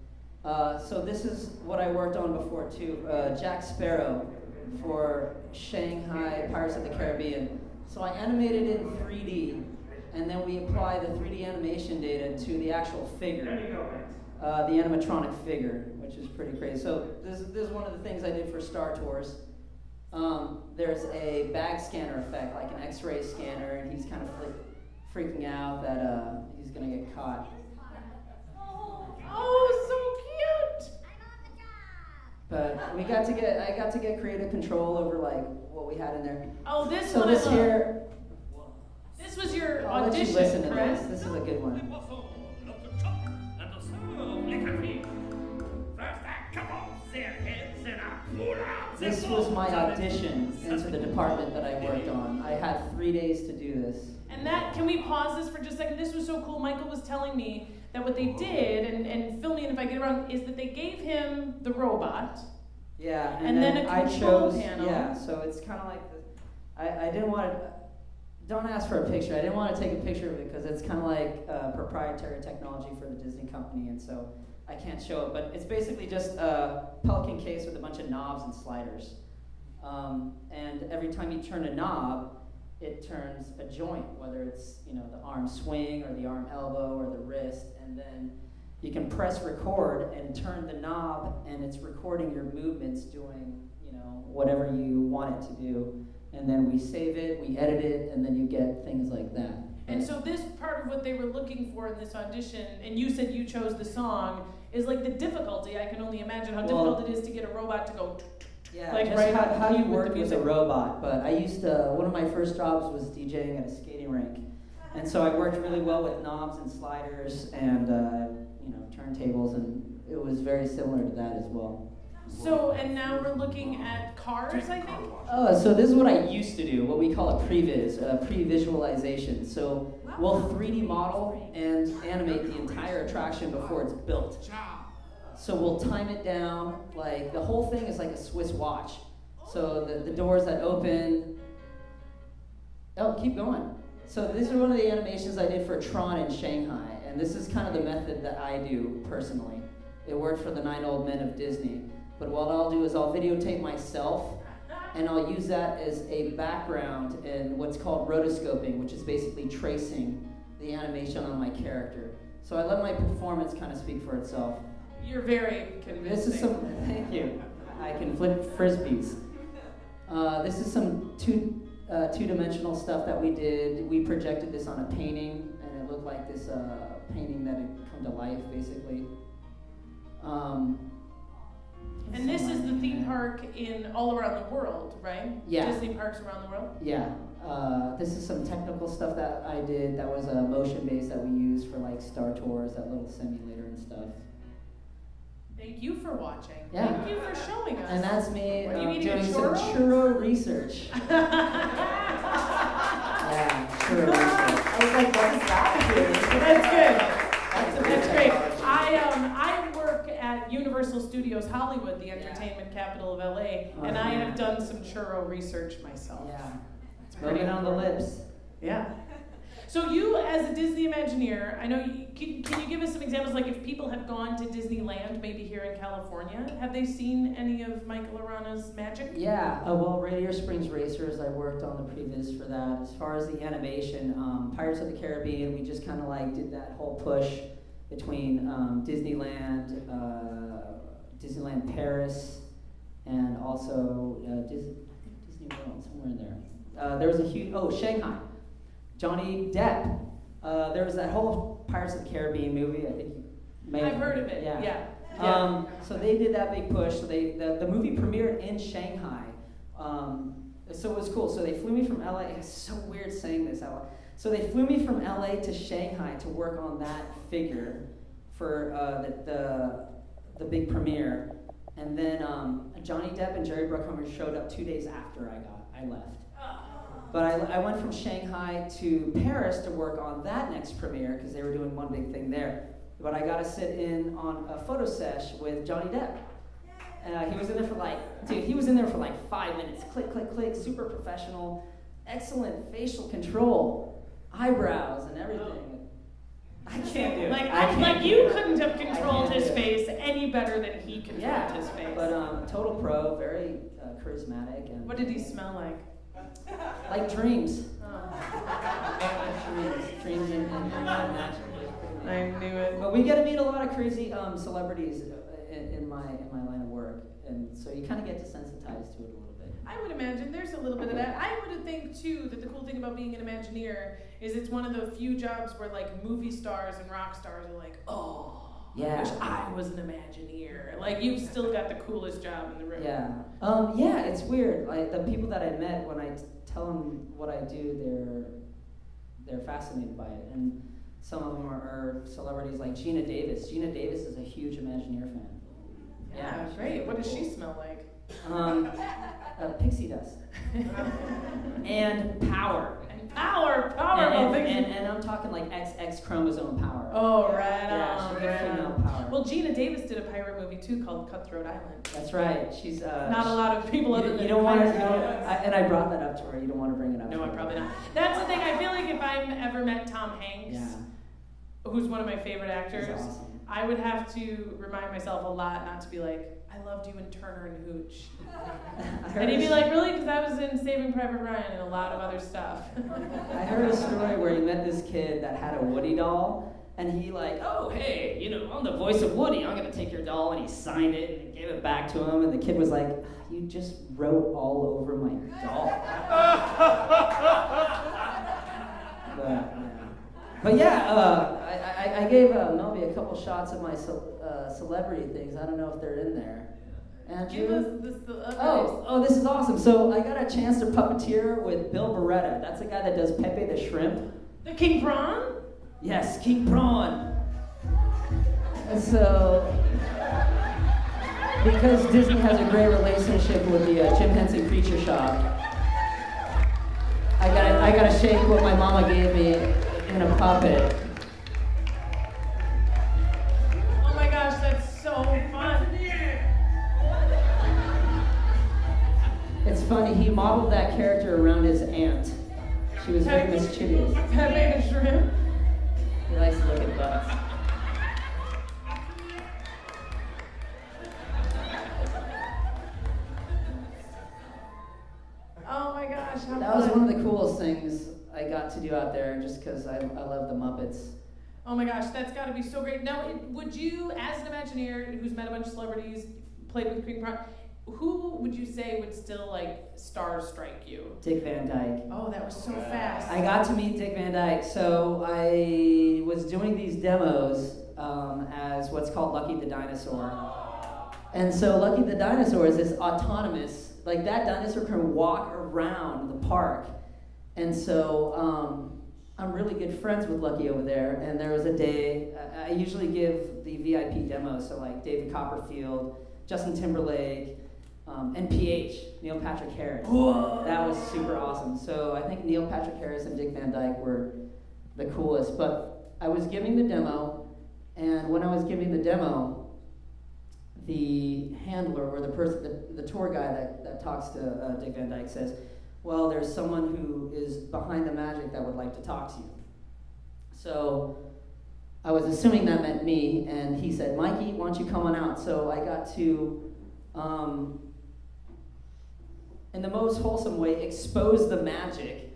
So this is what I worked on before too. Jack Sparrow for Shanghai Pirates of the Caribbean. So I animated it in 3D, and then we apply the 3D animation data to the actual figure, the animatronic figure, which is pretty crazy. So this is one of the things I did for Star Tours. there's a bag scanner effect, like an X-ray scanner, and he's kind of freaking out that he's gonna get caught. Oh, so cute! But I got to get creative control over like what we had in there. Oh, this so one this I love. here. This was your I'll let you audition, listen to correct? this. This is a good one. This was my audition into the department that I worked on. I had 3 days to do this. And that, can we pause this for just a second? This was so cool. Michael was telling me that what they did, and fill me in if I get it wrong, is that they gave him the robot. Yeah, and then a control panel. Yeah, so it's kind of like I didn't want to. Don't ask for a picture. I didn't want to take a picture of it because it's kind of like proprietary technology for the Disney company, and so I can't show it. But it's basically just a Pelican case with a bunch of knobs and sliders. And every time you turn a knob, it turns a joint, whether it's the arm swing or the arm elbow or the wrist, and then you can press record and turn the knob, and it's recording your movements, doing whatever you want it to do. And then we save it, we edit it, and then you get things like that. And so this part of what they were looking for in this audition, and you said you chose the song, is like the difficulty. I can only imagine how difficult it is to get a robot to go. Yeah, like just right how you work with music. a robot. But I used to, one of my first jobs was DJing at a skating rink. And so I worked really well with knobs and sliders and turntables, and it was very similar to that as well. So, and now we're looking at cars, I think? Oh, so this is what I used to do, what we call a previs, pre-visualization. So we'll 3D model and animate the entire attraction before it's built. So we'll time it down, like the whole thing is like a Swiss watch. So the doors that open, keep going. So this is one of the animations I did for Tron in Shanghai, and this is kind of the method that I do personally. It worked for the 9 Old Men of Disney. But what I'll do is I'll videotape myself, and I'll use that as a background in what's called rotoscoping, which is basically tracing the animation on my character. So I let my performance kind of speak for itself. You're very convincing. This is some, thank you. I can flip frisbees. This is some two-dimensional stuff that we did. We projected this on a painting, and it looked like this painting that had come to life, basically. And this is the theme park in all around the world, right? Yeah. Disney parks around the world? Yeah. This is some technical stuff that I did that was a motion base that we used for like Star Tours, that little simulator and stuff. Thank you for watching. Yeah. Thank you for showing us. And that's me Were you eating a doing some churro? churro research. Yeah, churro research. I was like, what is that? That's good. That's great. I work at Universal Studios Hollywood, the entertainment capital of LA, and I have done some churro research myself. Yeah. It's moving on the lips. Yeah. So you, as a Disney Imagineer, I know, can you give us some examples, like if people have gone to Disneyland, maybe here in California, have they seen any of Michael Arana's magic? Yeah, well, Radiator Springs Racers, I worked on the previs for that. As far as the animation, Pirates of the Caribbean, we just kind of like did that whole push between Disneyland, Disneyland Paris, and also Disney World, somewhere in there. There was a huge, Shanghai. Johnny Depp. There was that whole Pirates of the Caribbean movie. I think you may have I've heard of it. Yeah. So they did that big push. So the movie premiered in Shanghai. So it was cool. So they flew me from LA. It's so weird saying this out loud. So they flew me from LA to Shanghai to work on that figure for the big premiere. And then Johnny Depp and Jerry Bruckheimer showed up 2 days after I left. But I went from Shanghai to Paris to work on that next premiere because they were doing one big thing there. But I got to sit in on a photo sesh with Johnny Depp. He was in there for like 5 minutes. Click, click, click. Super professional. Excellent facial control. Eyebrows and everything. I can't do it. Like you couldn't have controlled his face any better than he controlled his face. But total pro, very charismatic. And What did he smell like? like dreams. Oh. Dreams and magic. I knew it. But we get to meet a lot of crazy celebrities in my line of work, and so you kind of get desensitized to it a little bit. I would imagine there's a little bit of that. I would think too that the cool thing about being an Imagineer is it's one of the few jobs where like movie stars and rock stars are like, oh, Yeah. I wish I was an Imagineer. Like you've still got the coolest job in the room. Yeah. Yeah, it's weird. Like the people that I met, when I tell them what I do, they're fascinated by it. And some of them are celebrities like Gina Davis. Gina Davis is a huge Imagineer fan. Yeah, great. What does she smell like? Pixie dust. And power. Power. And I'm talking like XX chromosome power. Oh, right Yeah, on. she's good female power. Well, Gina Davis did a pirate movie too called Cutthroat Island. That's right. She's Not a lot of people other than you don't want to. pirates. And I brought that up to her. You don't want to bring it up. No, to I her. probably not. That's the thing. I feel like if I ever met Tom Hanks, Yeah. who's one of my favorite actors, He's awesome. I would have to remind myself a lot not to be like, I loved you in Turner and Hooch. And he'd be like, really? Because I was in Saving Private Ryan and a lot of other stuff. I heard a story where he met this kid that had a Woody doll, and he like, oh hey, I'm the voice of Woody. I'm gonna take your doll, and he signed it and gave it back to him, and the kid was like, you just wrote all over my doll. But yeah, I gave Melby a couple shots of my celebrity things. I don't know if they're in there. Give us this. Oh, this is awesome. So I got a chance to puppeteer with Bill Beretta. That's the guy that does Pepe the Shrimp. The King Prawn? Yes, King Prawn. And so, because Disney has a great relationship with the Jim Henson Creature Shop, I gotta shake what my mama gave me in a puppet. Oh my gosh, that's so fun. It's funny, he modeled that character around his aunt. She was very mischievous. Pepe the Shrimp? He likes to look at butts. Oh my gosh, how That was fun. one of the coolest things I got to do out there, just because I love the Muppets. Oh my gosh, that's got to be so great. Now, would you, as an Imagineer who's met a bunch of celebrities, played with King Prawn, who would you say would still like star strike you? Dick Van Dyke. Oh, that was so fast. I got to meet Dick Van Dyke. So I was doing these demos as what's called Lucky the Dinosaur. And so Lucky the Dinosaur is this autonomous, like that dinosaur can walk around the park. And so I'm really good friends with Lucky over there. And there was a day, I usually give the VIP demos, so like David Copperfield, Justin Timberlake, and PH, Neil Patrick Harris. Whoa. That was super awesome. So I think Neil Patrick Harris and Dick Van Dyke were the coolest. But I was giving the demo, and when I was giving the demo, the handler or the person, the tour guy that talks to Dick Van Dyke says, well, there's someone who is behind the magic that would like to talk to you. So I was assuming that meant me, and he said, Mikey, why don't you come on out? So I got to, in the most wholesome way, expose the magic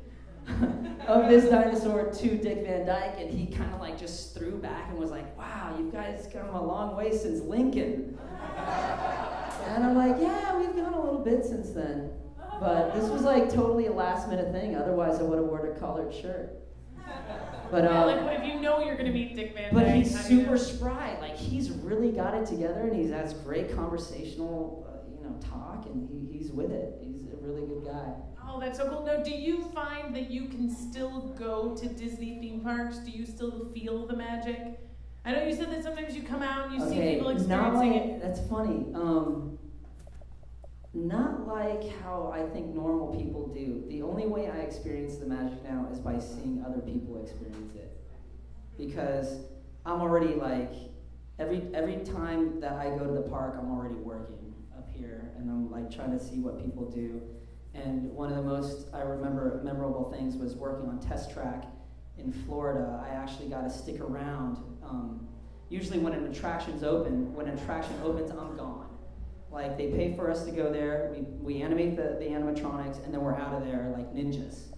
of this dinosaur to Dick Van Dyke, and he kind of like just threw back and was like, wow, you guys come a long way since Lincoln. And I'm like, yeah, we've gone a little bit since then. But this was like totally a last minute thing, otherwise I would have worn a collared shirt. But like if you know you're gonna meet Dick Van Dyke. but he's super spry. Like he's really got it together, and he has great conversational, talk, and he's with it. He's a really good guy. Oh, that's so cool. Now, do you find that you can still go to Disney theme parks? Do you still feel the magic? I know you said that sometimes you come out and you see people experiencing it. That's funny. Not like how I think normal people do. The only way I experience the magic now is by seeing other people experience it. Because I'm already like, every time that I go to the park, I'm already working up here, and I'm like trying to see what people do. And one of the most, I remember, memorable things was working on Test Track in Florida. I actually got to stick around. Usually when an attraction opens, I'm gone. Like, they pay for us to go there, we animate the animatronics, and then we're out of there like ninjas.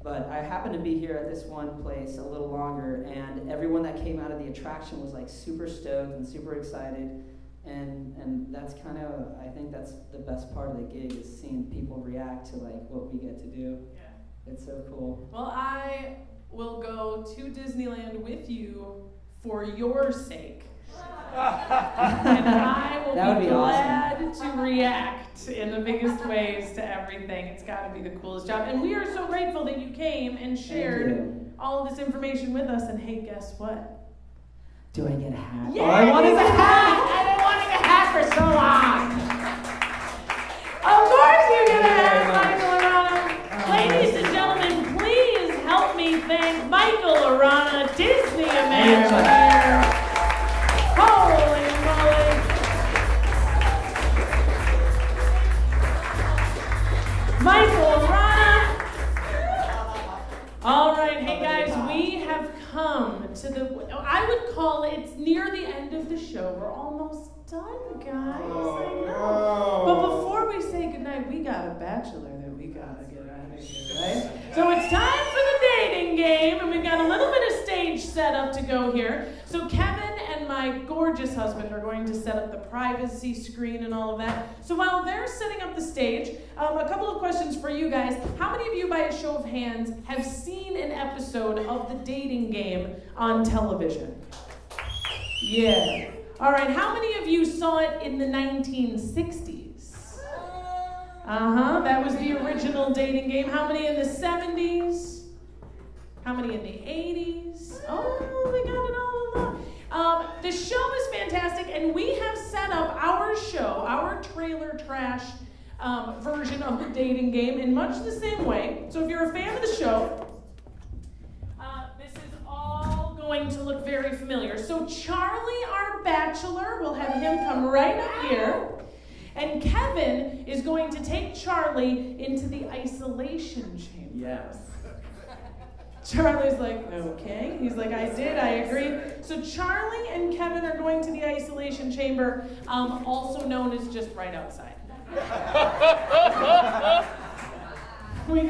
But I happened to be here at this one place a little longer, and everyone that came out of the attraction was like super stoked and super excited. And that's kind of, I think that's the best part of the gig, is seeing people react to like what we get to do. Yeah. It's so cool. Well, I will go to Disneyland with you for your sake. And I will That would be be glad to react in the biggest ways to everything. It's got to be the coolest job. And we are so grateful that you came and shared all of this information with us. And hey, guess what? Do I get a hat? Yeah, oh, I wanted a hat! I've been wanting a hat for so long. Of course you get a hat, Michael Arana. Ladies and gentlemen, please help me thank Michael Arana, Disney Imagineer. Holy moly. Michael Arana. All right, hey guys, we have come to I would call it, it's near the end of the show. We're almost done, guys. I know. But before we say goodnight, we got a bachelor that we gotta get out of here, right? So it's time for the dating game, and we've got a little bit of stage set up to go here. So Kevin and my gorgeous husband are going to set up the privacy screen and all of that. So while they're setting up the stage, a couple of questions for you guys. How many of you, by a show of hands, have seen an episode of the dating game on television? Yeah. All right, how many of you saw it in the 1960s? That was the original dating game. How many in the 70s? How many in the 80s? Oh, they got it all along. The show is fantastic, and we have set up our show, our trailer trash version of the dating game in much the same way. So if you're a fan of the show, this is all going to look very familiar. So Charlie, our bachelor, we'll have him come right up here. And Kevin is going to take Charlie into the isolation chamber. Yes. Charlie's like, okay. He's like, I agree. So Charlie and Kevin are going to the isolation chamber, also known as just right outside. We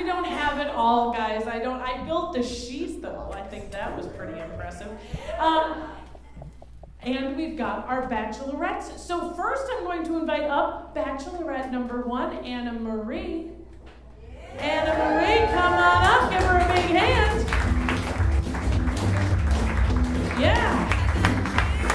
don't have it all, guys. I built the sheets though. I think that was pretty impressive. And we've got our bachelorettes. So first I'm going to invite up bachelorette number 1, Anna Marie. Anna Marie, come on up. Give her a big hand. Yeah.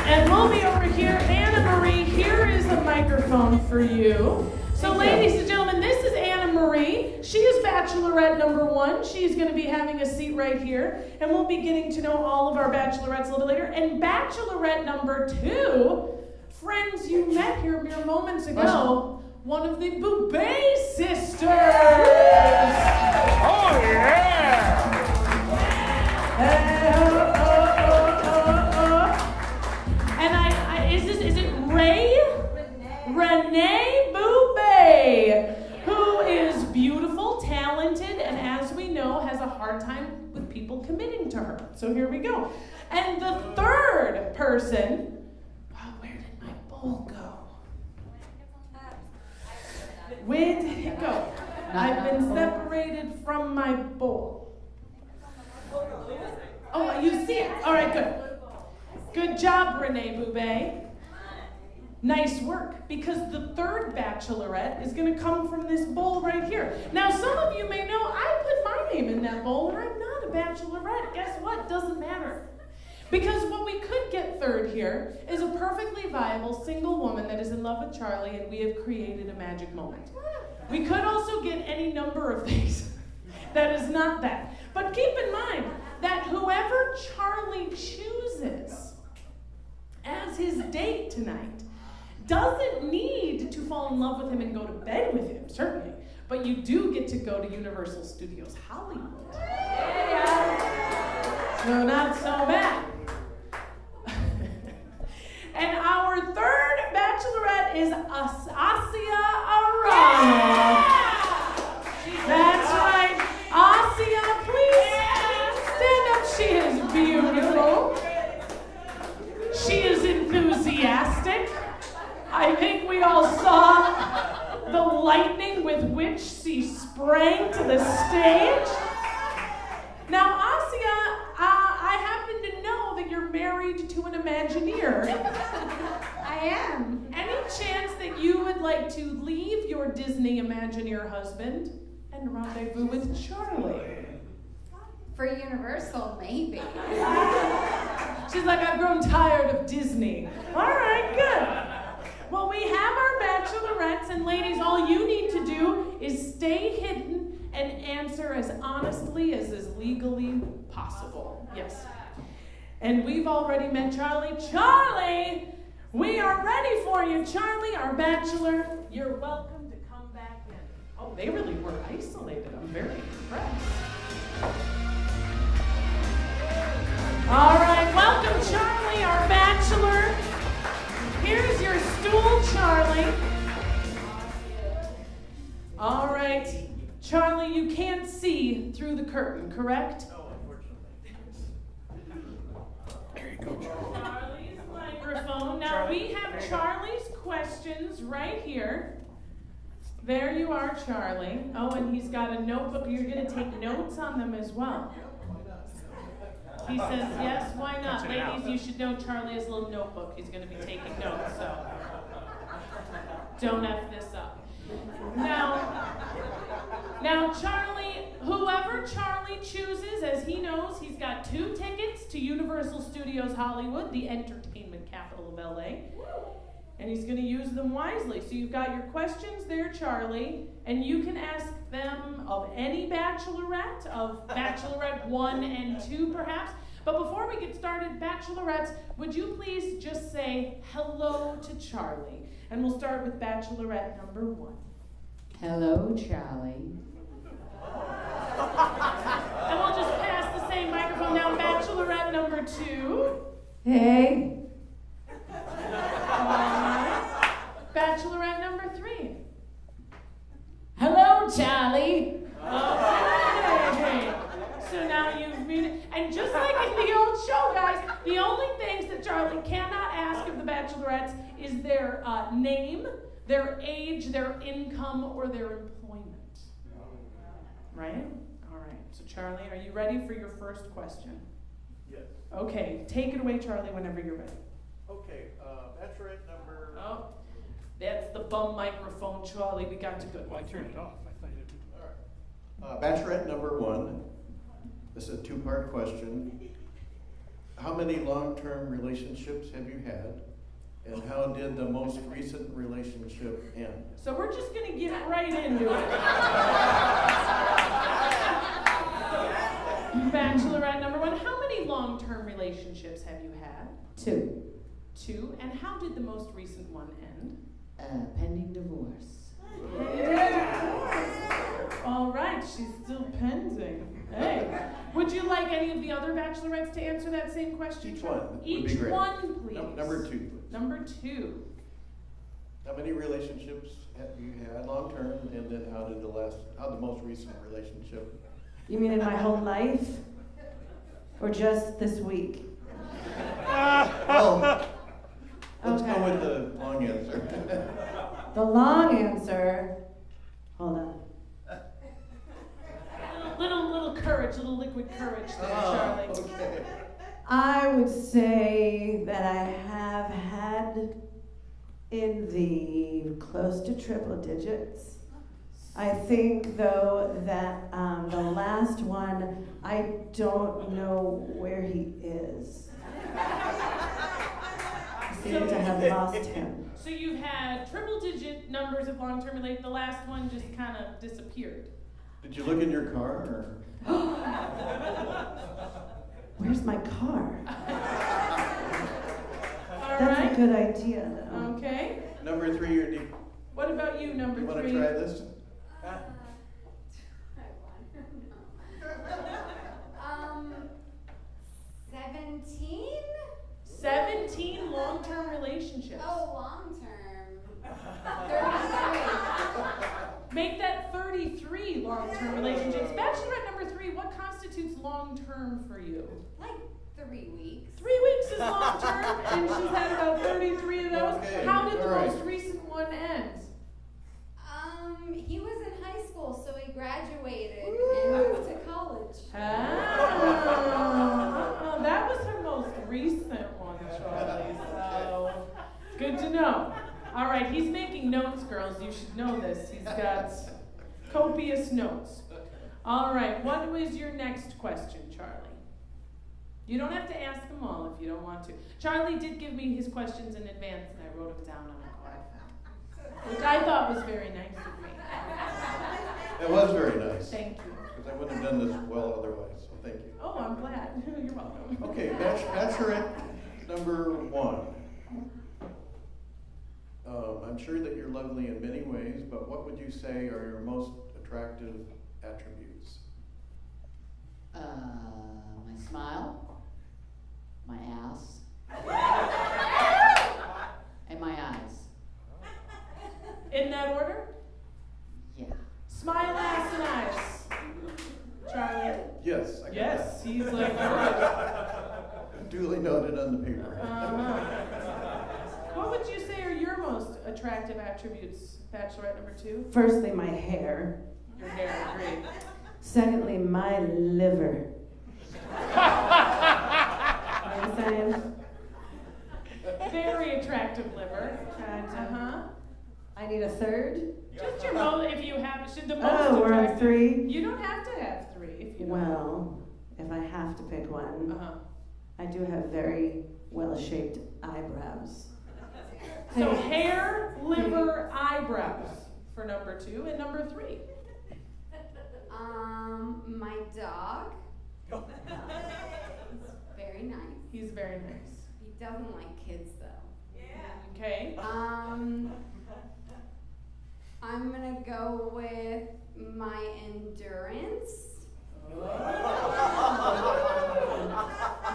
And we'll be over here. Anna Marie, here is a microphone for you. So ladies and gentlemen, this is Anna Marie. She is bachelorette number 1. She's going to be having a seat right here. And we'll be getting to know all of our bachelorettes a little bit later. And bachelorette number 2, friends you met here mere moments ago, one of the Boobé Sisters. Oh, yeah! And is it Renee Boobé, who is beautiful, talented, and as we know, has a hard time with people committing to her. So here we go. And the third person, where did my bowl go? Where did it go? I've been separated from my bowl. Oh, you see it? All right, good. Good job, Renee Boobé. Nice work, because the third bachelorette is going to come from this bowl right here. Now, some of you may know I put my name in that bowl, and I'm not a bachelorette. Guess what? Doesn't matter. Because what we could get third here is a perfectly viable single woman that is in love with Charlie, and we have created a magic moment. We could also get any number of things. That is not that. But keep in mind that whoever Charlie chooses as his date tonight doesn't need to fall in love with him and go to bed with him, certainly. But you do get to go to Universal Studios Hollywood. So not so bad. And our third bachelorette is Asia Arana. That's right. Asia, please stand up. She is beautiful. She is enthusiastic. I think we all saw the lightning with which she sprang to the stage. Now, Asia, I happen to know married to an Imagineer. I am. Any chance that you would like to leave your Disney Imagineer husband and rendezvous with Charlie? For Universal, maybe. She's like, I've grown tired of Disney. All right, good. Well, we have our bachelorettes, and ladies, all you need to do is stay hidden and answer as honestly as is legally possible. Yes. And we've already met Charlie. Charlie, we are ready for you. Charlie, our bachelor, you're welcome to come back in. Oh, they really were isolated. I'm very impressed. All right, welcome, Charlie, our bachelor. Here's your stool, Charlie. All right, Charlie, you can't see through the curtain, correct? Oh, unfortunately. There you go, Charlie's microphone. Now we have Charlie's questions right here. There you are, Charlie. Oh, and he's got a notebook. You're going to take notes on them as well. He says, yes, why not? Ladies, you should know Charlie has a little notebook. He's going to be taking notes, so don't F this up. Now, Charlie, whoever Charlie chooses, as he knows, he's got 2 tickets to Universal Studios Hollywood, the entertainment capital of LA. And he's going to use them wisely. So you've got your questions there, Charlie, and you can ask them of any bachelorette, of Bachelorette 1 and 2 perhaps. But before we get started, bachelorettes, would you please just say hello to Charlie? And we'll start with Bachelorette number 1. Hello, Charlie. And we'll just pass the same microphone down. Bachelorette number 2. Hey. Bachelorette number 3. Hello, Charlie. Okay. So now you've muted. And just like in the old show, guys, the only things that Charlie cannot ask of the bachelorettes is their name, their age, their income, or their employment. Right? All right. So Charlie, are you ready for your first question? Yes. Okay. Take it away, Charlie, whenever you're ready. Okay, bachelorette number... Oh, that's the bum microphone, Charlie. We got to go. Well, I turned it off. I thought it All right. Bachelorette number 1. This is a 2-part question. How many long-term relationships have you had? And how did the most recent relationship end? So we're just going to get right into it. Bachelorette number 1. How many long-term relationships have you had? 2. 2. And how did the most recent one end? Pending divorce. All right, she's still pending. Hey, would you like any of the other bachelorettes to answer that same question? Each one would be Each great. one, please. Number 2, please. Number 2. How many relationships have you had long-term, and then how the most recent relationship? You mean in my whole life? Or just this week? Well, let's Okay. go with the long answer. The long answer, hold on. Little courage, little liquid courage there, Charlie. Okay. I would say that I have had in the close to triple digits. I think, though, that the last one, I don't know where he is. I seem to have lost him. So you've had triple-digit numbers of long-term related. The last one just kind of disappeared. Did you look in your car, or? Where's my car? All That's right. a good idea, though. Okay. Number 3, you're deep. What about you, number 3? You want to try this? 17? 17 long-term relationships. Oh, long term. 33. Make that 33 long-term relationships. Bachelorette number 3, what constitutes long-term for you? Like 3 weeks. 3 weeks is long-term, and she's had about 33 of those. Okay, How did the all right. most recent one end? He was in high school, so he graduated and moved to college. That was her most recent Good to know. All right, he's making notes, girls. You should know this. He's got copious notes. All right, what was your next question, Charlie? You don't have to ask them all if you don't want to. Charlie did give me his questions in advance, and I wrote them down on a card, which I thought was very nice of me. It was very nice. Thank you. Because I wouldn't have done this well otherwise, so thank you. Oh, I'm glad. You're welcome. Okay, Bachelorette number 1. I'm sure that you're lovely in many ways, but what would you say are your most attractive attributes? My smile, my ass, and my eyes. In that order? Yeah. Smile, ass, and eyes. Charlie? Yes, I got Yes, he's like, that. Duly noted on the paper. What would you say are your most attractive attributes, Bachelorette number 2? Firstly, my hair. Your hair, great. Secondly, my liver. You know what I'm saying? Very attractive liver. I need a third. Just your most, if you have, should the most Oh, we're on attractive. 3. You don't have to have 3 if you don't. Well, if I have to pick one, I do have very well-shaped eyebrows. So hair, liver, eyebrows for number 2, and number 3. My dog. He's very nice. He's very nice. He doesn't like kids though. Okay. I'm gonna go with my endurance.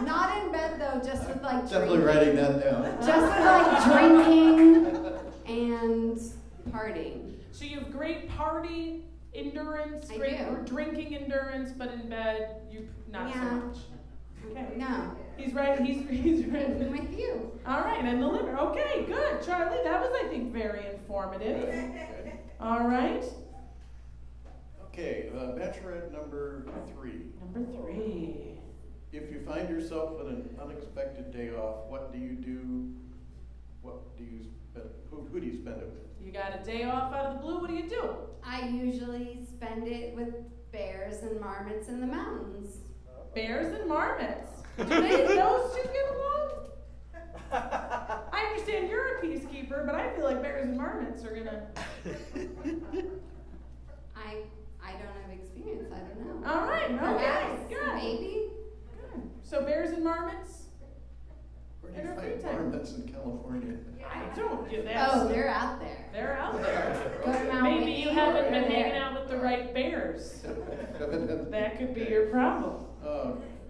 Not in bed though, just with like Definitely drinking. writing that down. Just with like drinking and partying. So you have great party endurance, I great do. drinking endurance, but in bed you not so Yeah. much. Okay. No. He's right. He's right. I'm with you. All right, and the liver. Okay, good, Charlie. That was, I think, very informative. All right. Okay, Bachelorette number 3. Number 3. If you find yourself with an unexpected day off, what do you do? What do you spend? Who do you spend it with? You got a day off out of the blue. What do you do? I usually spend it with bears and marmots in the mountains. Bears and marmots. Do those two get along? I understand you're a peacekeeper, but I feel like bears and marmots are gonna. I don't have experience. I don't know. All right. Okay. Perhaps, Good. maybe. Good. So bears and marmots. Where do In you our find free time. marmots in California? I don't get that. Oh, they're out there. They're out there. Go to Mount Maybe Whitney you haven't been over hanging there. out with the right bears. That could be your problem.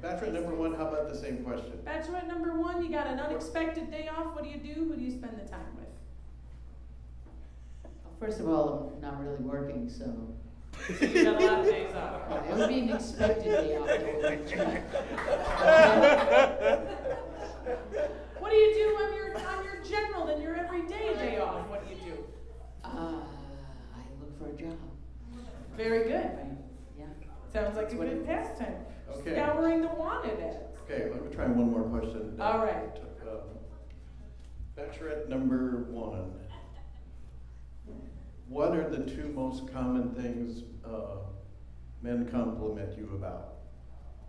Bachelorette number 1, how about the same question? Bachelorette number 1, you got an unexpected day off. What do you do? Who do you spend the time with? First of all, I'm not really working, so You got a lot of days off. it would be an expected day off. What do you do on your general and your everyday day off? What do you do? I look for a job. Very good. Yeah. Sounds like a good pastime. Okay. Scouring the wanted ads. Okay, let me try one more question. All right. Bachelorette number 1. What are the 2 most common things men compliment you about?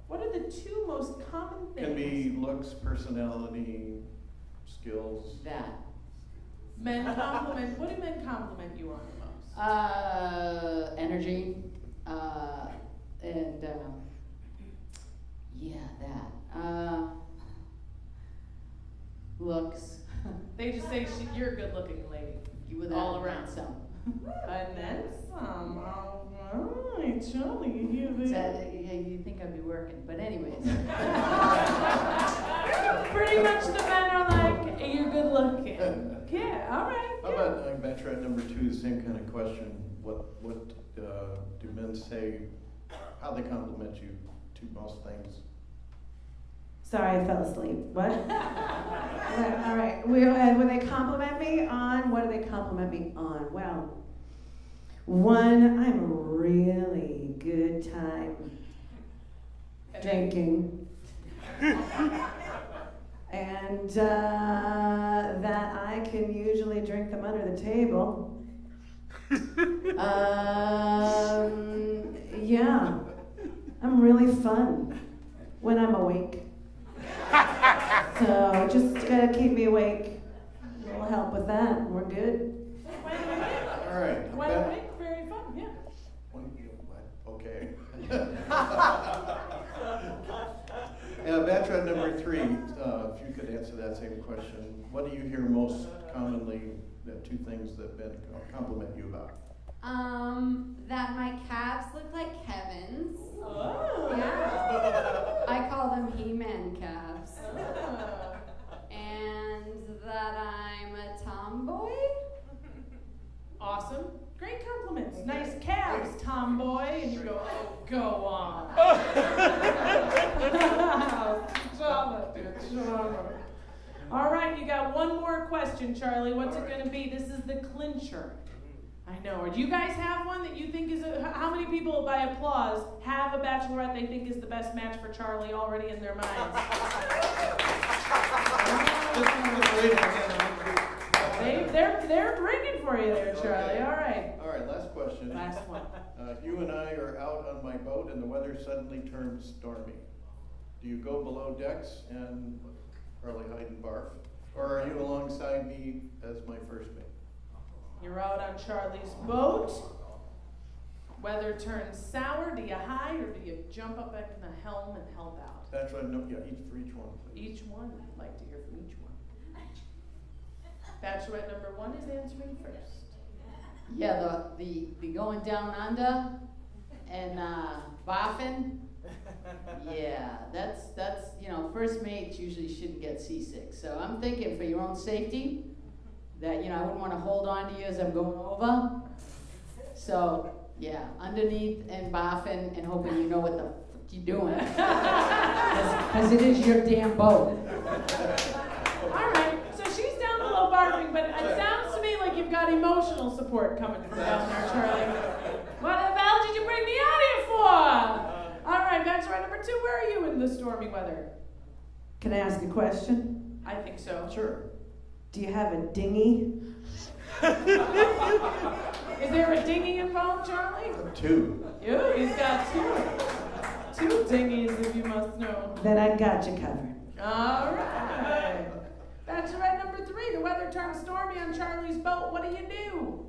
What are the 2 most common things? Can be looks, personality, skills. That. Men compliment. What do men compliment you on the most? Energy, and yeah, that. Looks. They just say you're a good-looking lady. You with all that, around. some. And then some. All right, Charlie, you Yeah, you think I'd be working, but anyways. Pretty much the men are like, you're good looking. Yeah, all right. How about Bachelorette number 2, the same kind of question. What do men say, how they compliment you to most things? Sorry, I fell asleep. What? All right. When they compliment me on, what do they compliment me on? Well, 1, I'm a really good time drinking. And that I can usually drink them under the table. Yeah. I'm really fun when I'm awake. So just gotta keep me awake. A little help with that, and we're good. All right. Wide awake, very fun, yeah. Okay. Bachelor number 3, if you could answer that same question. What do you hear most commonly, the 2 things that Ben compliment you about? That my calves look like Kevin's. Oh. Yeah. I call them He-Man calves. Oh. And that I'm a tomboy. Awesome. Great compliments. Nice calves, tomboy. And you go, oh, go on. All right, you got one more question, Charlie. What's it going to be? This is the clincher. I know. Do you guys have one that you think is how many people, by applause, have a bachelorette they think is the best match for Charlie already in their minds? They're bringing for you there, Charlie. All right. All right, last question. Last one. If you and I are out on my boat and the weather suddenly turns stormy, do you go below decks and probably hide and barf? Or are you alongside me as my first mate? You're out on Charlie's boat. Weather turns sour. Do you hide or do you jump up back in the helm and help out? That's right. No, yeah, for each one, please. Each one. I'd like to hear from each one. Bachelorette number 1 is answering first. Yeah, the going down under and barfing. Yeah, that's first mates usually shouldn't get seasick. So I'm thinking for your own safety that I wouldn't want to hold on to you as I'm going over. So yeah, underneath and barfing and hoping you know what the fuck you're doing, because it is your damn boat. All right, so she's down below barfing, but it sounds to me like you've got emotional support coming from down there, Charlie. What the hell did you bring me out here for? All right, Bachelorette number 2, where are you in the stormy weather? Can I ask a question? I think so. Sure. Do you have a dinghy? Is there a dinghy involved, Charlie? 2. He's got 2 dinghies, if you must know. Then I got you covered. All right. Bachelorette number 3, the weather turns stormy on Charlie's boat. What do you do?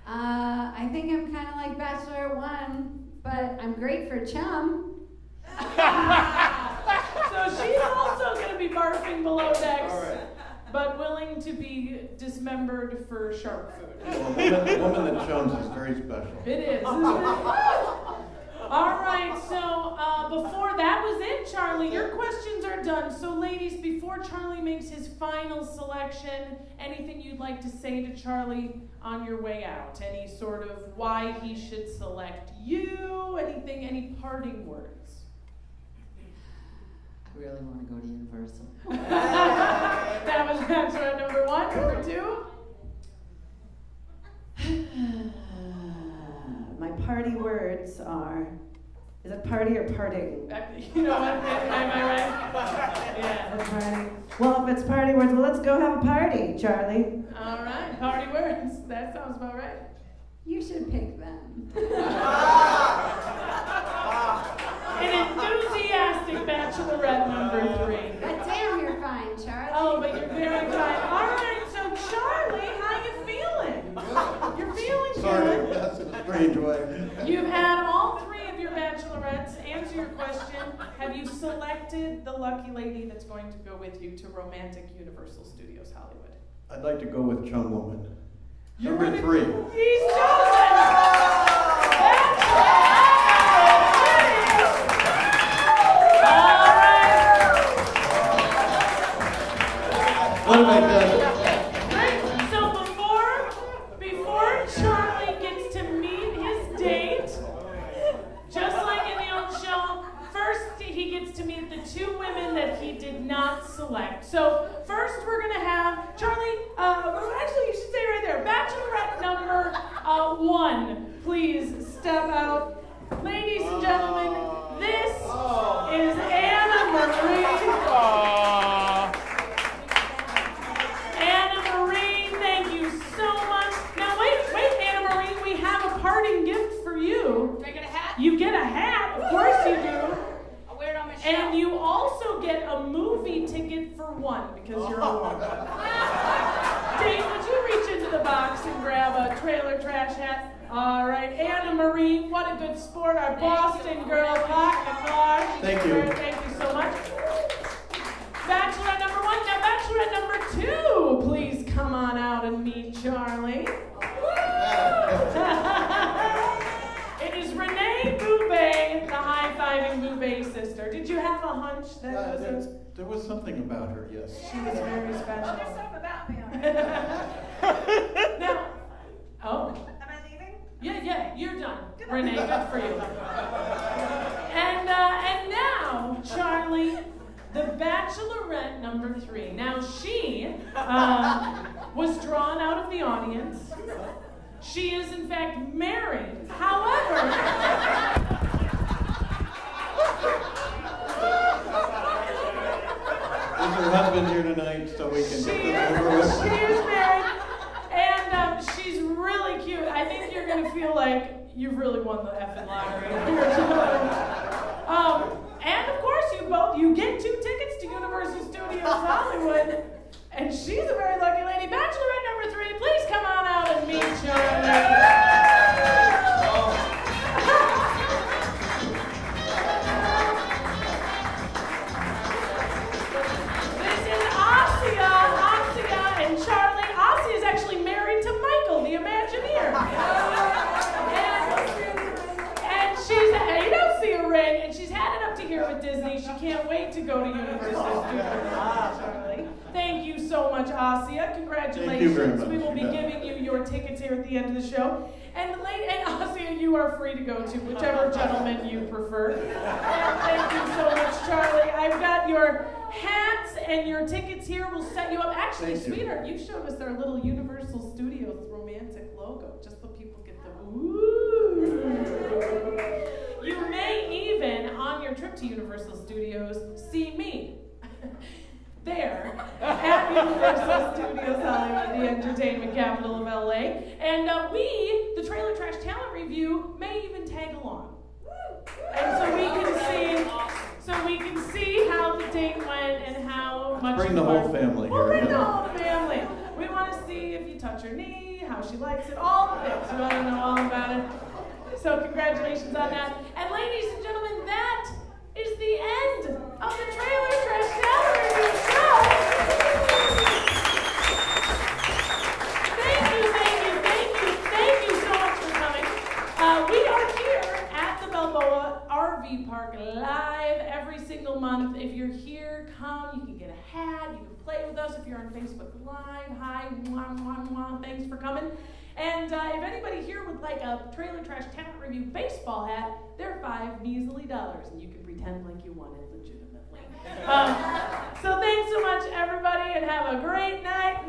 I think I'm kind of like Bachelor 1, but I'm great for chum. So she's also going to be barfing below decks, All right. but willing to be dismembered for shark food. Well, a woman that chums is very special. It is. All right, so before that was it, Charlie. Your questions are done. So ladies, before Charlie makes his final selection, anything you'd like to say to Charlie on your way out? Any sort of why he should select you? Anything, any parting words? I really want to go to Universal. That was answer number 1. Number 2? My party words are, is it party or parting? You know what? Am I right? Yeah. Party. Well, if it's party words, well, let's go have a party, Charlie. All right. Party words. That sounds about right. You should pick them. An enthusiastic Bachelorette number 3. But damn, you're fine, Charlie. Oh, but you're very fine. All right, so Charlie, how you feeling? You're feeling Sorry, good. that's a strange way. You've had all 3 of your bachelorettes answer your question. Have you selected the lucky lady that's going to go with you to romantic Universal Studios Hollywood? I'd like to go with Chum Woman. You're Number gonna- 3. He's chosen! All right. What have I done? Great. So before Charlie gets to meet his date, just like in the old show, first he gets to meet the 2 women that he did not select. So first we're gonna have Charlie. Actually, you should stay right there. Bachelorette number 1, please step out. Ladies and gentlemen, this is Anna Marie. Anna Marie 1 because you're a woman. Dave, would you reach into the box and grab a trailer trash hat? All right, Anna Marie, what a good sport. Our Boston girl, Lock the car. Thank you. Thank you so much. Bachelorette number 1. Now, Bachelorette number 2, please come on out and meet Charlie. It is Renee Boobé, the high-fiving Boobé sister. Did you have a hunch that There was something about her, yes. she was very special? There's something about me already. Now, oh. Am I leaving? Yeah, you're done. Renee, good for you. And now, Charlie, the Bachelorette number 3. Now, she was drawn out of the audience. She is, in fact, married. However, Is her husband here tonight so we can get this over with? she is married, and she's really cute. I think you're going to feel like you've really won the effing lottery. And, of course, you get 2 tickets to Universal Studios Hollywood. And she's a very lucky lady. Bachelorette number 3, please come on out and meet Charlie. This is Asia and Charlie. Asia is actually married to Michael, the Imagineer. And she's, you don't see a ring, and she's had it up to here with Disney. She can't wait to go to Universal Studios. Charlie. Thank you so much, Asia. Congratulations. Thank you very much. We will be giving you your tickets here at the end of the show. And Asia, you are free to go to whichever gentleman you prefer. And thank you so much, Charlie. I've got your hats and your tickets here. We'll set you up. Actually, Thank you. sweetheart, you showed us our little Universal Studios romantic logo, just so people get the ooh. You may even, on your trip to Universal Studios, see me. There at Universal Studios Hollywood, the entertainment capital of LA. And we, the Trailer Trash Talent Revue, may even tag along. And so we can see how the date went and how much Bring the whole family We'll here. bring the whole family. We want to see if you touch her knee, how she likes it, all the things. We want to know all about it. So congratulations on that. And ladies and gentlemen, that is the end of the Trailer Trash Talent Revue show. Thank you so much for coming. We are here at the Balboa RV Park live every single month. If you're here, come. You can get a hat. You can play with us. If you're on Facebook Live, hi, mwah, mwah, mwah. Thanks for coming. And if anybody here would like a Trailer Trash Talent Revue baseball hat, they're $5 measly, and you can pretend like you won it legitimately. So thanks so much, everybody, and have a great night.